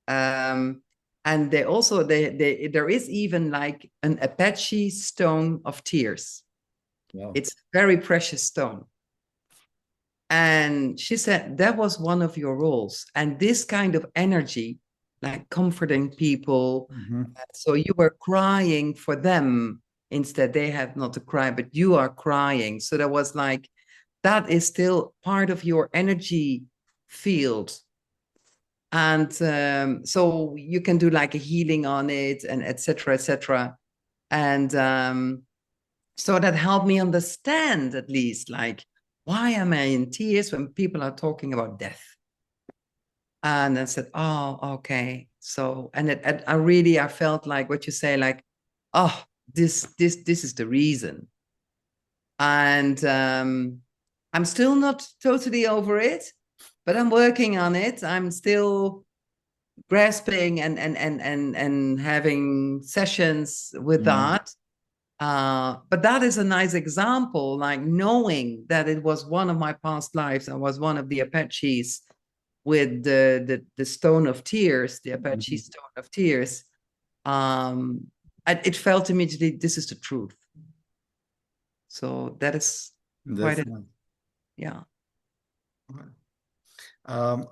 And they also, there is even like an Apache stone of tears. Wow. It's a very precious stone. And she said, that was one of your roles. And this kind of energy, like comforting people. So you were crying for them. Instead, they have not to cry, but you are crying. So there was like, that is still part of your energy field. And so you can do like a healing on it, and et cetera, et cetera. And so that helped me understand, at least, like, why am I in tears when people are talking about death? And I said, oh, okay. So, and I felt like what you say, like, oh, this is the reason. And I'm still not totally over it, but I'm working on it. I'm still grasping and having sessions with that. But that is a nice example, like knowing that it was one of my past lives. I was one of the Apaches with the stone of tears, the Apache stone of tears. It felt immediately, this is the truth. So that is quite That's nice. yeah. I'm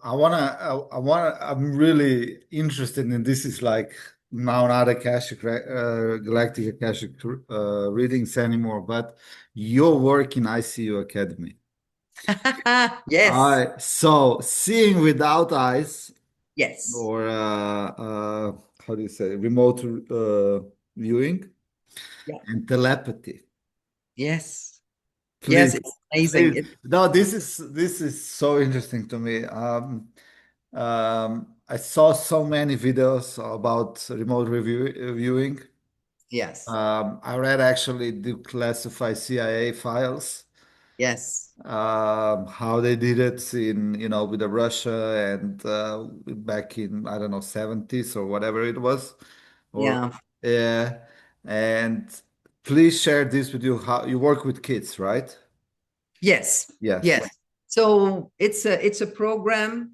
really interested in this. Is like now not Akashic, Galactic Akashic readings anymore, but your work in ICU Academy. Yes. So seeing without eyes, Yes. or how do you say, remote viewing, Yeah. and telepathy. Yes. Yes, Please, it's amazing. please. No, this is so interesting to me. I saw so many videos about remote viewing. Yes. I read actually declassified CIA files, Yes. how they did it in, with the Russia and back in, I don't know, 70s or whatever it was. Or Yeah. yeah. And please share this with you. How you work with kids, right? Yes. Yes. Yes. So it's a program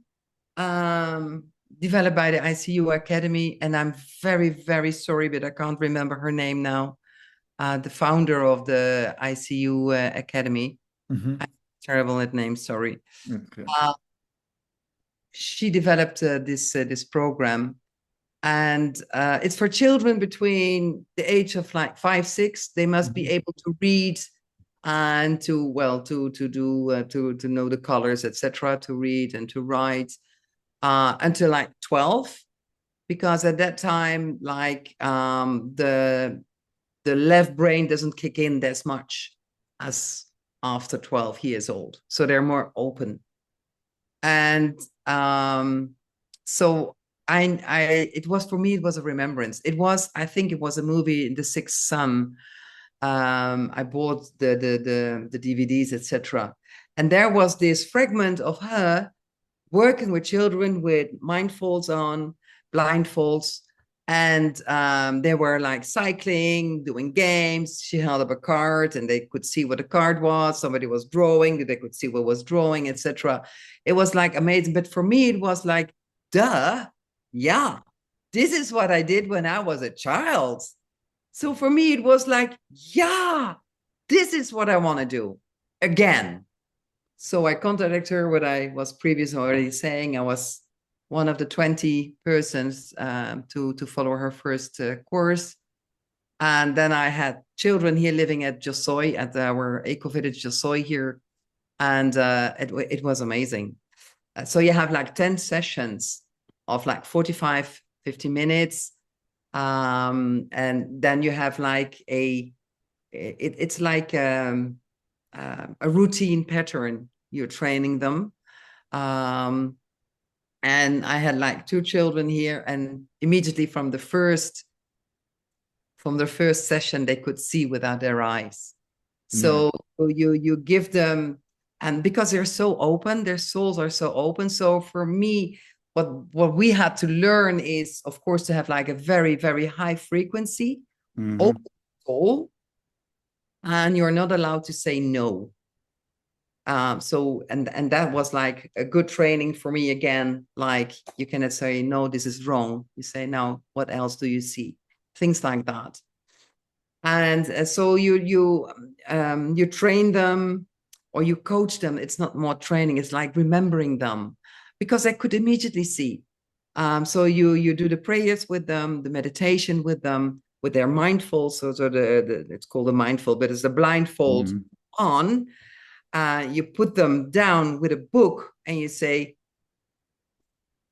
um, developed by the ICU Academy, and I'm very, very sorry, but I can't remember her name now. The founder of the ICU Academy. I'm terrible at names, sorry. Okay. She developed this program, and it's for children between the age of like 5, 6. They must be able to read and to do to know the colors, etc., to read and to write until like 12, because at that time, like the left brain doesn't kick in as much as after 12 years old, so they're more open. And so it was, for me, it was a remembrance. I think it was a movie, The Sixth Sun. I bought the DVDs, etc., and there was this fragment of her working with children with mindfolds on, blindfolds, and they were like cycling, doing games. She held up a card and they could see what the card was. Somebody was drawing, they could see what was drawing, etc. It was like amazing. But for me, it was like, duh, yeah, this is what I did when I was a child. So for me, it was like, yeah, this is what I want to do again. So I contacted her, what I was previously already saying. I was one of the 20 persons to follow her first course. And then I had children here living at YOSOY, at our EcoVillage YOSOY here. And it was amazing. So you have like 10 sessions of like 45, 50 minutes. And then you have like it's like a routine pattern. You're training them. And I had like 2 children here, and immediately from the first session, they could see without their eyes. So you give them, and because they're so open, their souls are so open. So for me, what we had to learn is, of course, to have like a very, very high frequency, open soul, and you're not allowed to say no. So and that was like a good training for me again. Like, you cannot say no, this is wrong. You say, now what else do you see? Things like that. And so you train them, or you coach them. It's not more training, it's like remembering them, because I could immediately see. So you do the prayers with them, the meditation with them, with their mindful. So it's called a mindful, but it's the blindfold on. You put them down with a book and you say,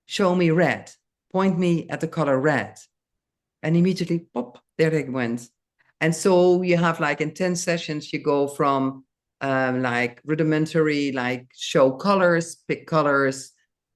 show me red, point me at the color red. And immediately, pop, there they went. And so you have like in 10 sessions, you go from like rudimentary, like show colors, pick colors,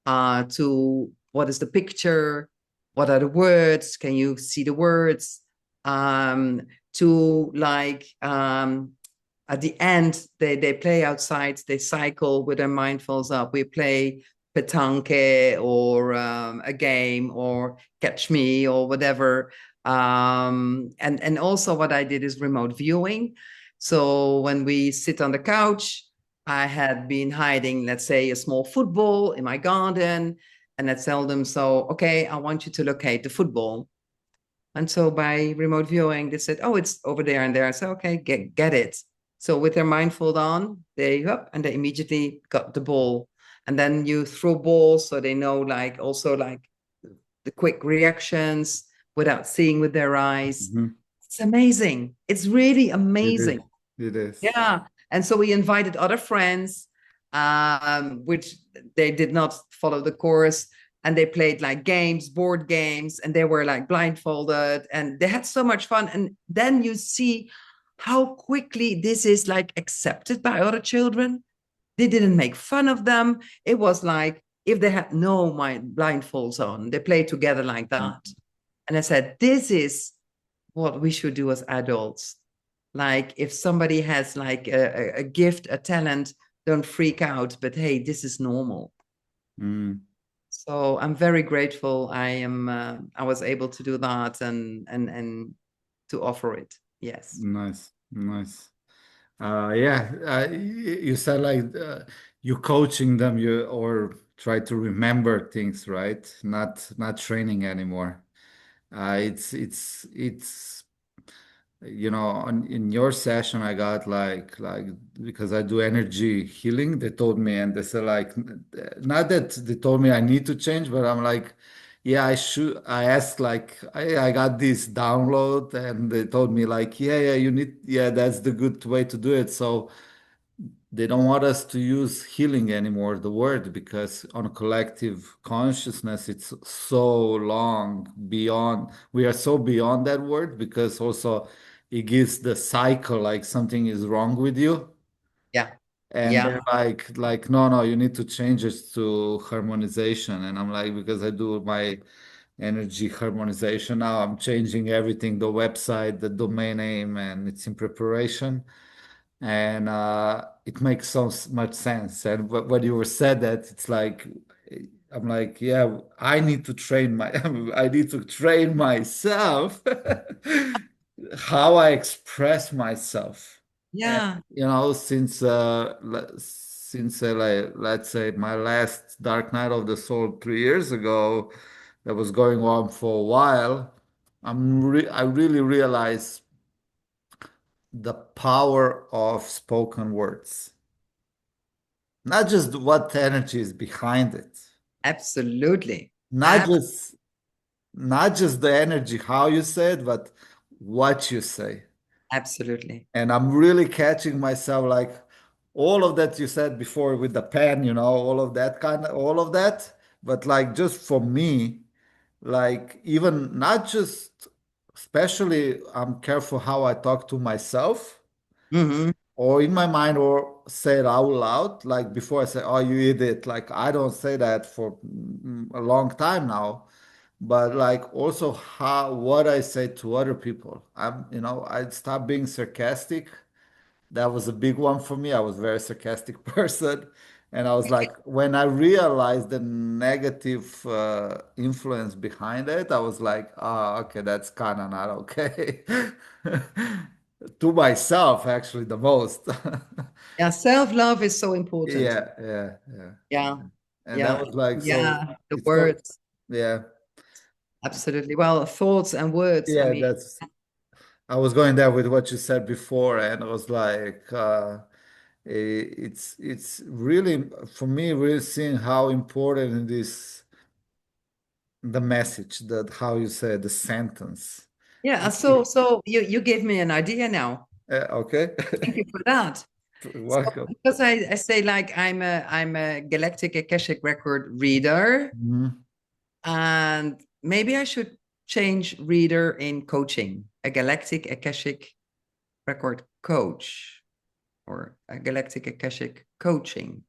to what is the picture? What are the words? Can you see the words? To like, at the end, they play outside, they cycle with their mindfuls up. We play petanque, or a game, or catch me, or whatever. And also what I did is remote viewing. So when we sit on the couch, I had been hiding, let's say, a small football in my garden, and I tell them, so, okay, I want you to locate the football. And so by remote viewing, they said, oh, it's over there and there. I said, okay, get it. So with their mindful on, they up, and they immediately got the ball. And then you throw balls, so they know, like, also like the quick reactions without seeing with their eyes. It's amazing. It's really amazing. It is. Yeah. And so we invited other friends, which they did not follow the course. And they played like games, board games, and they were like blindfolded, and they had so much fun. And then you see how quickly this is like accepted by other children. They didn't make fun of them. It was like, if they had no blindfolds on, they played together like that. And I said, this is what we should do as adults. Like, if somebody has like a gift, a talent, don't freak out, but hey, this is normal. So I'm very grateful. I was able to do that and to offer it. Yes. Nice. Yeah, you said like you coaching them, or try to remember things, right? Not training anymore. It's in your session, I got like because I do energy healing. They told me, and they said like, not that they told me I need to change, but I'm like, yeah, I should. I asked like, I got this download, and they told me like, yeah, you need, yeah, that's the good way to do it. So they don't want us to use healing anymore, the word, because on collective consciousness, it's so long beyond, we are so beyond that word, because also it gives the cycle like something is wrong with you. Yeah. And Yeah. they're like, no, you need to change it to harmonization. And I'm like, because I do my energy harmonization now, I'm changing everything, the website, the domain name, and it's in preparation. And it makes so much sense. And when you were said that, it's like, I'm like, yeah, I need to train I need to train myself how I express myself. And Yeah. since like, let's say my last dark night of the soul 3 years ago, that was going on for a while. I really realize the power of spoken words, not just what energy is behind it, Absolutely. not just the energy how you say it, but what you say. Absolutely. And I'm really catching myself like all of that you said before with the pen, all of that all of that. But like just for me, like even not just, especially I'm careful how I talk to myself Hmm. or in my mind or say it out loud. Like before I say, oh, you idiot. Like I don't say that for a long time now. But like also how what I say to other people. I stopped being sarcastic. That was a big one for me. I was a very sarcastic person. And I was like, when I realized the negative influence behind it, I was like, oh, okay, that's kind of not okay. To myself, actually, the most. Yeah, self-love is so important. Yeah, yeah, yeah. Yeah, And that yeah, was like, so yeah. The it's so, words, yeah, absolutely. Well, thoughts and words. I yeah, mean, I was going there with what you said before, and I was like, it's really for me really seeing how important it is the message that how you say the sentence. yeah. So you gave me an idea now. Okay. Thank you for that. So Welcome. because I say like I'm a Galactic Akashic record reader, Mhm. and maybe I should change reader in coaching, a Galactic Akashic record coach, or a Galactic Akashic coaching,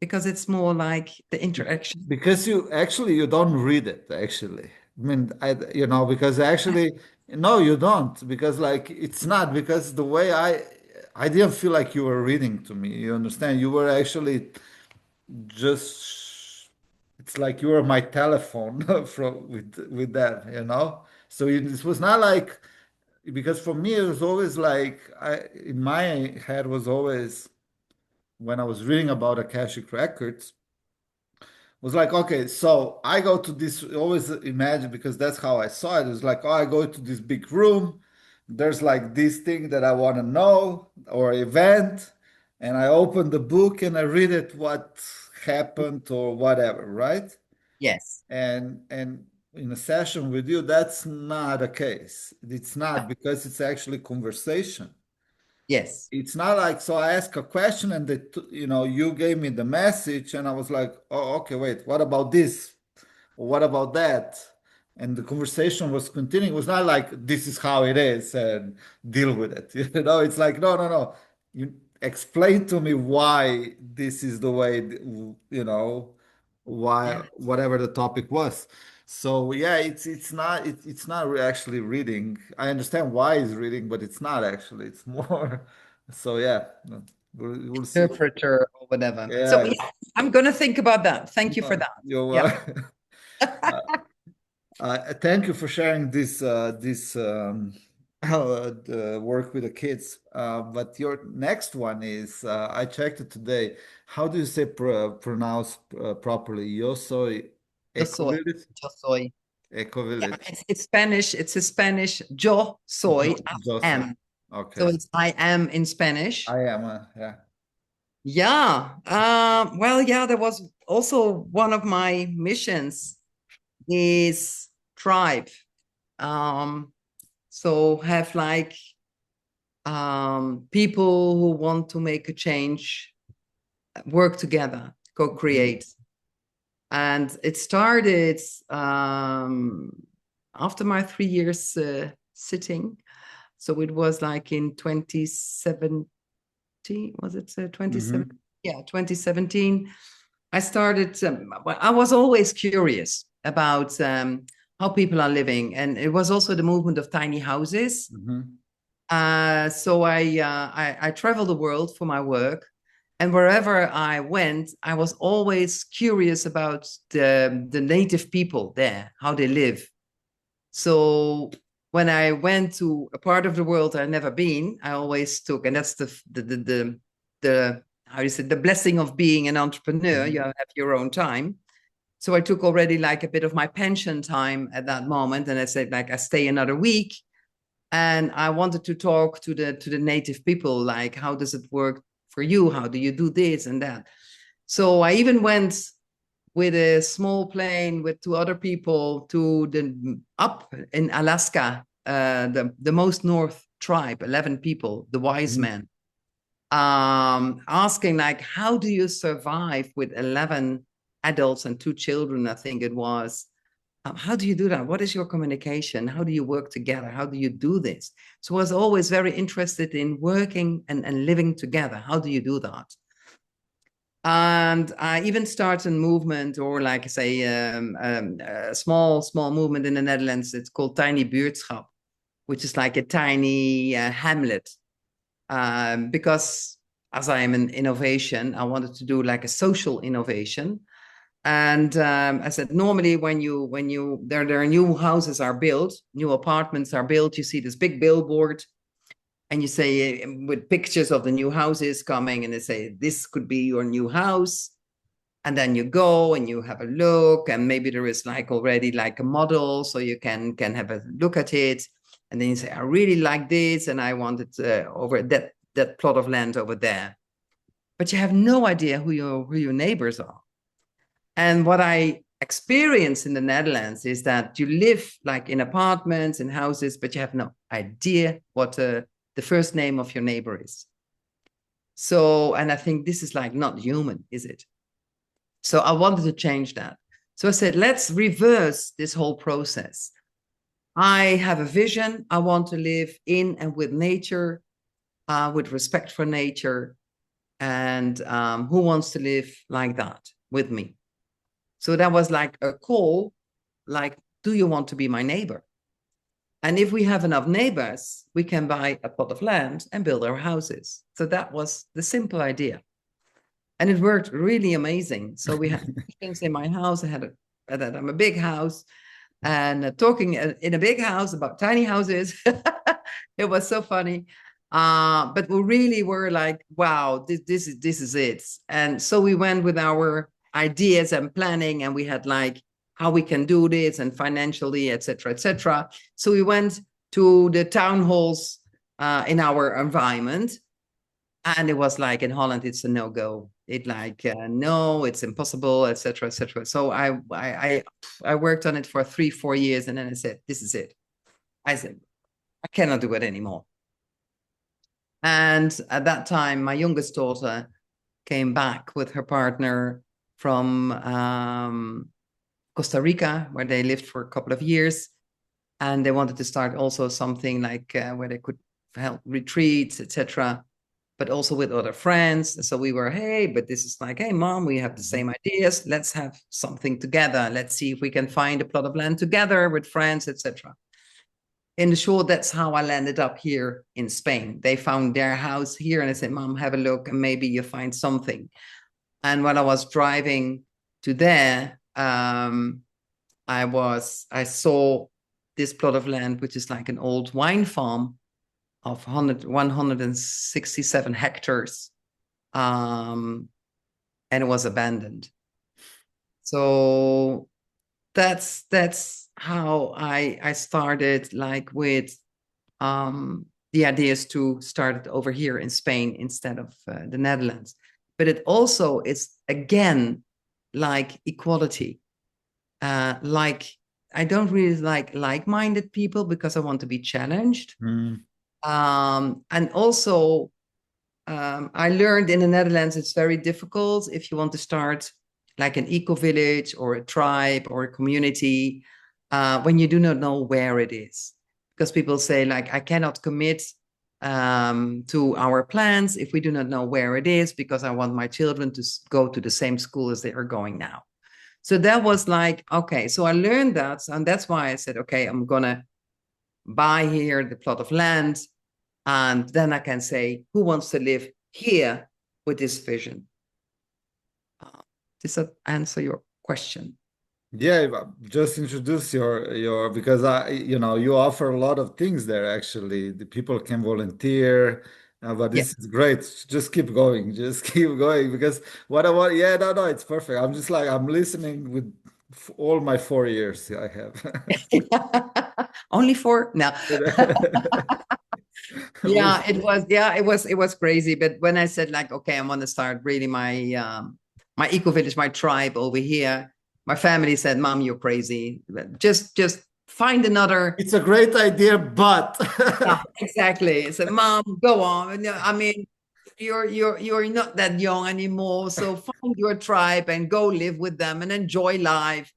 because it's more like the interaction. Because you don't read it actually. I mean, because actually no, you don't because like it's not because the way I didn't feel like you were reading to me. You understand? You were actually just it's like you were my telephone from with that. So it was not like because for me it was always like I in my head was always when I was reading about Akashic records was like, okay, so I go to this, always imagine because that's how I saw it. It was like, oh, I go to this big room. There's like this thing that I want to know or event, and I open the book and I read it what happened or whatever, right? Yes. And in a session with you, that's not the case. It's not because it's actually conversation. Yes. It's not like so I asked a question and you gave me the message and I was like, oh, okay, wait, what about this? Or what about that? And the conversation was continuing. It was not like this is how it is and deal with it. It's like, no, no, no. You explain to me why this is the way, why Yeah. whatever the topic was. So yeah, it's not actually reading. I understand why it's reading, but it's not actually. It's more. So yeah, no, we'll see. Interpreter or whatever. So Yeah, yeah, I'm gonna think about that. Thank you for no, that. you're Yeah. thank you for sharing this the work with the kids. But your next one is I checked it today. How do you say pronounce properly? Yosoy Yo soy. Ecovillage? Yo soy. Yeah, Ecovillage. it's Spanish. It's a Spanish yo soy. I Yosoy. am. So Okay. it's I am in Spanish. I am. Yeah. Yeah. Well, yeah, there was also one of my missions is tribe. Um, so have like people who want to make a change work together, co-create. And it started after my 3 years sitting. So it was like in 2017, was it 2017? Mm-hmm. Yeah, 2017. I started, well, I was always curious about how people are living. And it was also the movement of tiny houses. Mm-hmm. So I traveled the world for my work, and wherever I went, I was always curious about the native people there, how they live. So when I went to a part of the world I've never been, I always took, and that's the how you say, the blessing of being an entrepreneur. Mm-hmm. You have your own time. So I took already like a bit of my pension time at that moment, and I said like I stay another week, and I wanted to talk to the native people, like how does it work for you? How do you do this and that? So I even went with a small plane with 2 other people to the up in Alaska, the most north tribe, 11 people, the wise men, asking like, how do you survive with 11 adults and 2 children, I think it was. How do you do that? What is your communication? How do you work together? How do you do this? So I was always very interested in working and living together. How do you do that? And I even started a movement, or like I say, a small movement in the Netherlands. It's called Tiny Buurtschap, which is like a tiny hamlet. Because as I am in innovation, I wanted to do like a social innovation. And I said, normally when there are new houses are built, new apartments are built, you see this big billboard, and you say with pictures of the new houses coming, and they say this could be your new house, and then you go and you have a look, and maybe there is like already like a model, so you can have a look at it, and then you say I really like this, and I want it over that plot of land over there, but you have no idea who your neighbors are. And what I experience in the Netherlands is that you live like in apartments and houses, but you have no idea what the first name of your neighbor is. So, and I think this is like not human, is it? So I wanted to change that. So I said, let's reverse this whole process. I have a vision. I want to live in and with nature, with respect for nature. And who wants to live like that with me? So that was like a call, like, do you want to be my neighbor? And if we have enough neighbors, we can buy a plot of land and build our houses. So that was the simple idea. And it worked really amazing. So we had things in my house. I'm a big house, and talking in a big house about tiny houses. It was so funny. But we really were like, wow, this is it. And so we went with our ideas and planning, and we had like how we can do this and financially, etc., etc. So we went to the town halls in our environment, and it was like in Holland, it's a no-go. It like no, it's impossible, etc., etc. So I worked on it for 3-4 years, and then I said, this is it. I said, I cannot do it anymore. And at that time, my youngest daughter came back with her partner from Costa Rica, where they lived for a couple of years. And they wanted to start also something like where they could help retreats, etc., but also with other friends. So we were, hey, but this is like, hey, mom, we have the same ideas. Let's have something together. Let's see if we can find a plot of land together with friends, etc. In the short, that's how I landed up here in Spain. They found their house here, and I said, mom, have a look, and maybe you find something. And when I was driving to there, I saw this plot of land, which is like an old wine farm of 167 hectares, and it was abandoned. So that's how I started, like with the ideas to start it over here in Spain instead of the Netherlands. But it also is, again, like equality. Like, I don't really like-minded people because I want to be challenged. And also, I learned in the Netherlands, it's very difficult if you want to start like an eco-village or a tribe or a community when you do not know where it is. Because people say like, I cannot commit to our plans if we do not know where it is, because I want my children to go to the same school as they are going now. So that was like, okay, so I learned that. And that's why I said, okay, I'm going to buy here the plot of land. And then I can say, who wants to live here with this vision? Does that answer your question? Yeah, just introduce your because you offer a lot of things there actually. The people can volunteer, but Yeah. this is great. Just keep going, just keep going because what I want, yeah, no, it's perfect. I'm just like I'm listening with All my 4 years I have. Only 4? No. We'll Yeah, it was crazy. But when I said like, okay, I want to start really my eco-village, my tribe over here, my family said, Mom, you're crazy. Just find another. It's a great idea, but Yeah, exactly. I said, Mom, go on. I mean, you're not that young anymore. So find your tribe and go live with them and enjoy life.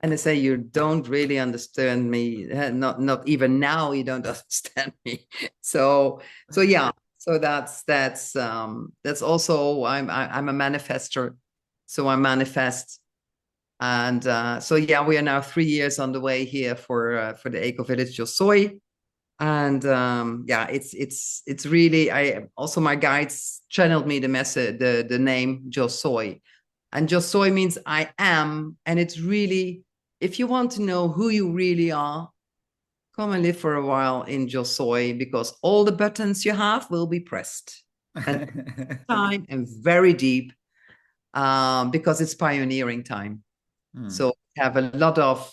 And they say, you don't really understand me. Not even now you don't understand me. So yeah. So that's also I'm a manifester. So I manifest. And so yeah, we are now 3 years on the way here for the EcoVillage YOSOY. And yeah, it's really, I also, my guides channeled me the message, the name YOSOY. And YOSOY means I am. And it's really, if you want to know who you really are, come and live for a while in YOSOY, because all the buttons you have will be pressed. And time and very deep, because it's pioneering time. So we have a lot of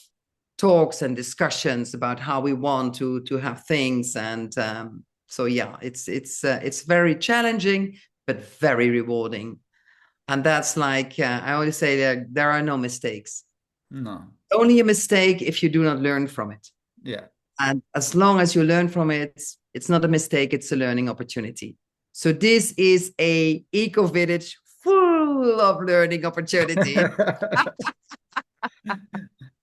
talks and discussions about how we want to have things. And so yeah, it's very challenging, but very rewarding. And that's like, I always say that there are no mistakes. No. Only a mistake if you do not learn from it. Yeah. And as long as you learn from it, it's not a mistake, it's a learning opportunity. So this is a eco-village full of learning opportunities.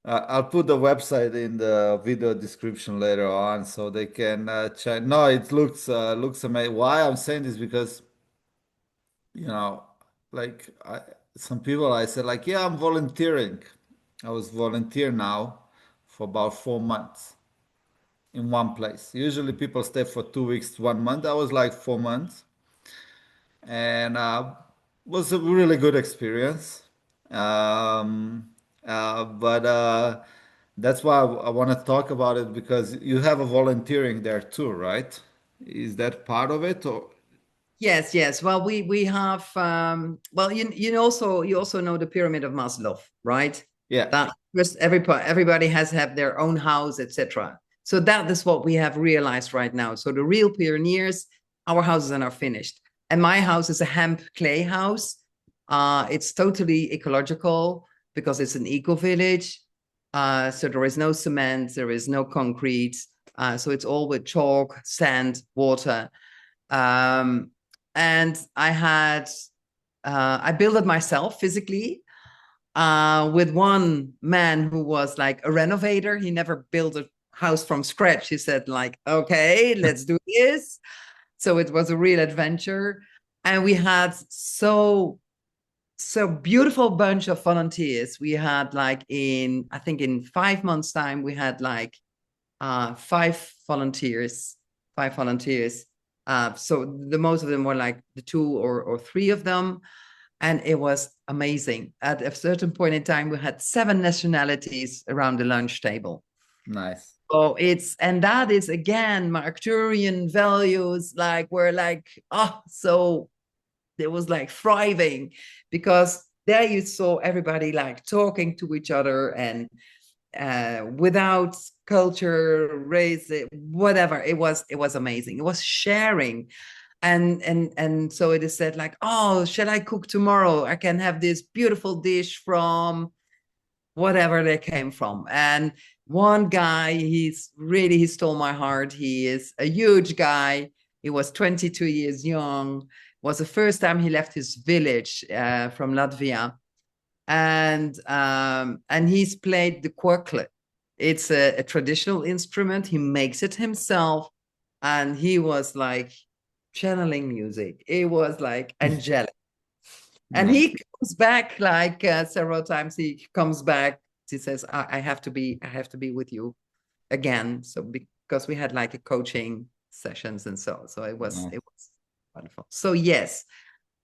I'll put the website in the video description later on so they can check. No, it looks amazing. Why I'm saying this because you know, like some people I said like, yeah, I'm volunteering. I was volunteer now for about 4 months in one place. Usually people stay for 2 weeks, 1 month. I was like 4 months, and was a really good experience. Um, but that's why I want to talk about it because you have a volunteering there too, right? Is that part of it or? Yes. Well, we have well, you also know the pyramid of Maslow, right? Yeah. That first everybody has have their own house, etc. So that is what we have realized right now. So the real pioneers, our houses are now finished, and my house is a hemp clay house. It's totally ecological because it's an eco village. So there is no cement, there is no concrete. So it's all with chalk, sand, water. Um, and I built it myself physically with one man who was like a renovator. He never built a house from scratch. He said like, okay, let's do this. So it was a real adventure. And we had so beautiful bunch of volunteers. We had like I think in 5 months time, we had like five volunteers. So the most of them were like the 2 or 3 of them. And it was amazing. At a certain point in time, we had 7 nationalities around the lunch table. Nice. So and that is again, my Arcturian values, like we're like, so it was like thriving, because there you saw everybody like talking to each other and without culture, race, whatever. It was amazing. It was sharing. And so it is said like, oh, shall I cook tomorrow? I can have this beautiful dish from whatever they came from. And one guy, he stole my heart. He is a huge guy. He was 22 years young. It was the first time he left his village from Latvia. And he's played the quarklet. It's a traditional instrument. He makes it himself. And he was like channeling music. It was like angelic. And Nice. he comes back like several times. He comes back. He says, I have to be with you again. So because we had like a coaching sessions and so it was wonderful. So yes,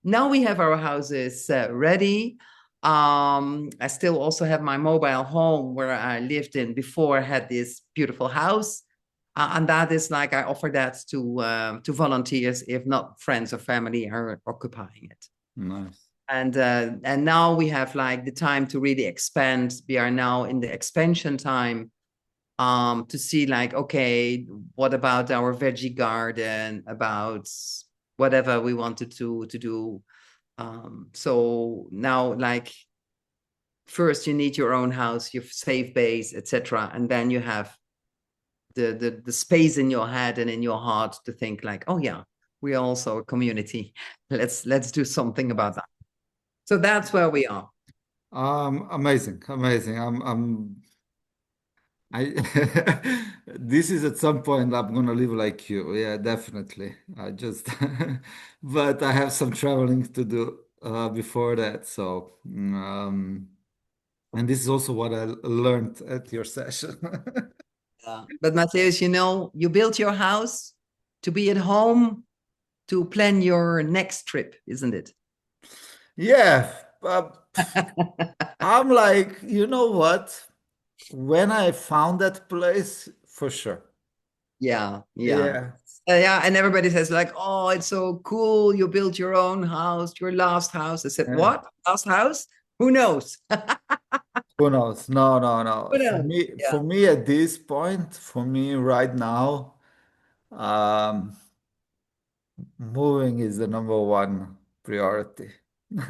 now we have our houses ready. I still also have my mobile home where I lived in before I had this beautiful house. And that is like, I offer that to volunteers, if not friends or family are occupying it. Nice. And now we have like the time to really expand. We are now in the expansion time, to see like, okay, what about our veggie garden, about whatever we wanted to do. So now, like, first you need your own house, your safe base, etc., and then you have the space in your head and in your heart to think like, oh yeah, we're also a community. Let's do something about that. So that's where we are. Amazing, amazing. I this is at some point I'm gonna live like you. Yeah, definitely. I just but I have some traveling to do before that. So and this is also what I learned at your session. Yeah. But Matthias, you built your house to be at home, to plan your next trip, isn't it? Yeah, I'm like, you know what? When I found that place, for sure. Yeah, yeah. Yeah. Yeah, and everybody says like, "Oh, it's so cool! You built your own house, your last house." I said, Yeah. "What? Last house? Who knows?" Who knows? No, no, no. Who knows? Yeah. For me at this point, for me right now, um, moving is the number one priority.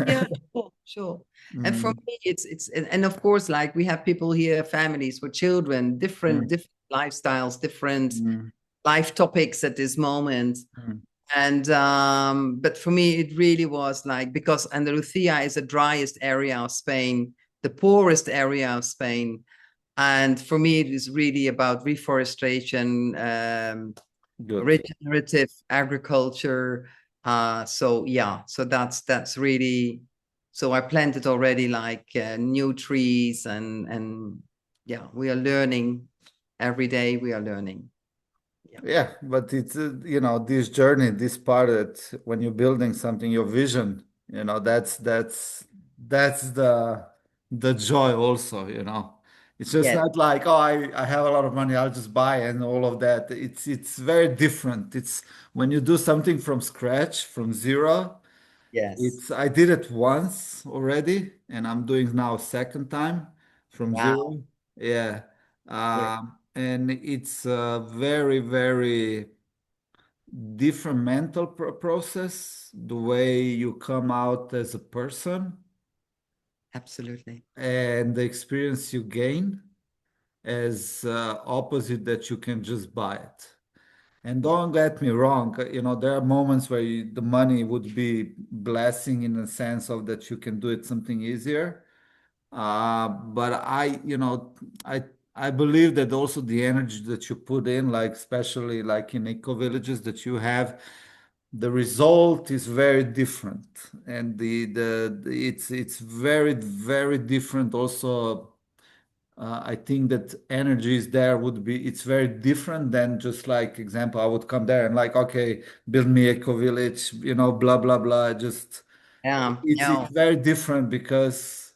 Yeah, sure, sure. And for Mm, me, it's and of course, like we have people here, families with children, mm, different lifestyles, different mm, life topics at this moment. mm. And but for me, it really was like, because Andalusia is the driest area of Spain, the poorest area of Spain. And for me, it is really about reforestation, Good. regenerative agriculture. So yeah, so that's really. So I planted already like new trees, and yeah, we are learning every day. We are learning. Yeah. Yeah, but it's this journey, this part that when you're building something, your vision, that's the joy also, It's just Yes. not like, oh, I have a lot of money, I'll just buy and all of that. It's very different. It's when you do something from scratch, from zero. Yes. I did it once already, and I'm doing now second time from Wow. zero. Yeah. Great. And it's a very, very different mental process, the way you come out as a person Absolutely. and the experience you gain as opposite that you can just buy it. And Yeah. don't get me wrong, there are moments where the money would be blessing in the sense of that you can do it something easier. But I I believe that also the energy that you put in, like especially like in eco villages that you have, the result is very different, and it's very very different also. I think that energies there would be it's very different than just like example I would come there and like okay build me eco village blah blah blah just Yeah. it's No. very different because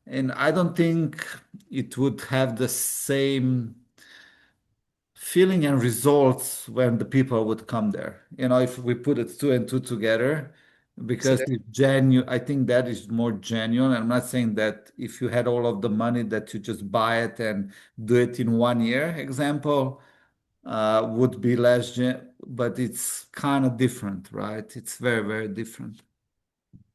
and I don't think it would have the same feeling and results when the people would come there. If we put it two and two together, because Absolutely. it's genuine, I think that is more genuine. I'm not saying that if you had all of the money that you just buy it and do it in 1 year, example, would be less, but it's kind of different, right? It's very, very different.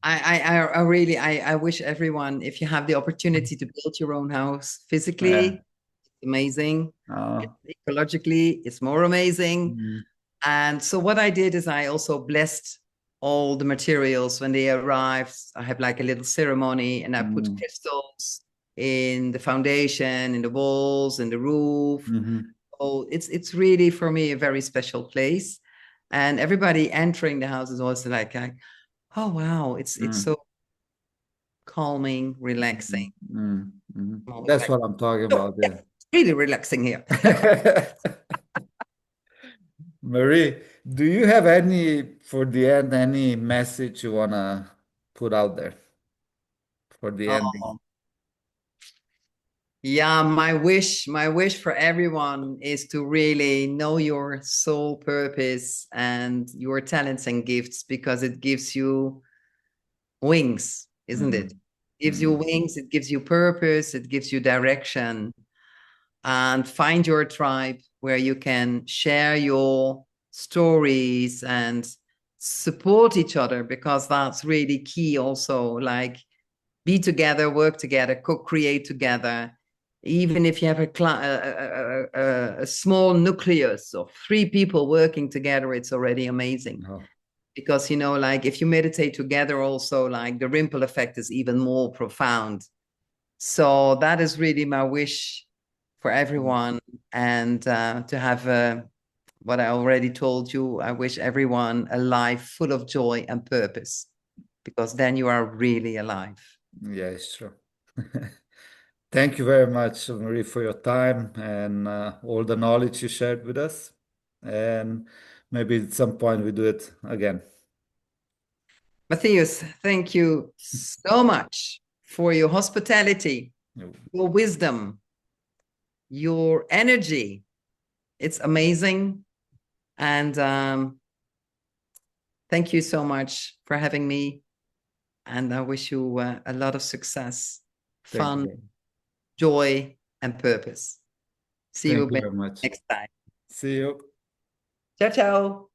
I really I wish everyone, if you have the opportunity to build your own house Yeah. physically, it's amazing. Uh, Ecologically, it's more amazing. mm, And so what I did is I also blessed all the materials when they arrived. I have like a little ceremony, and I put mm, crystals in the foundation, in the walls, in the roof. mhm, Oh, it's really for me a very special place. And everybody entering the house is also like, oh wow, it's mm, so calming, relaxing. Always That's like, what I'm talking oh about, yeah, yeah. it's really relaxing here. Marie, do you have any, for the end, any message you wanna put out there for the ending? Oh, yeah, my wish for everyone is to really know your soul purpose and your talents and gifts, because it gives you wings, isn't it? Gives you wings, it gives you purpose, it gives you direction. And find your tribe where you can share your stories and support each other, because that's really key also. Like, be together, work together, co-create together. Even if you have a small nucleus of 3 people working together, it's already amazing. Because, you know, like if you meditate together also, like the ripple effect is even more profound. So that is really my wish for everyone. And to have what I already told you, I wish everyone a life full of joy and purpose, because then you are really alive. Yeah, it's true. Thank you very much, Marie, for your time and all the knowledge you shared with us. And maybe at some point we do it again. Matthias, thank you so much for your hospitality, your wisdom, your energy. It's amazing. And thank you so much for having me. And I wish you a lot of success, fun, joy, and purpose. See you very much. next time. See you. Ciao, ciao.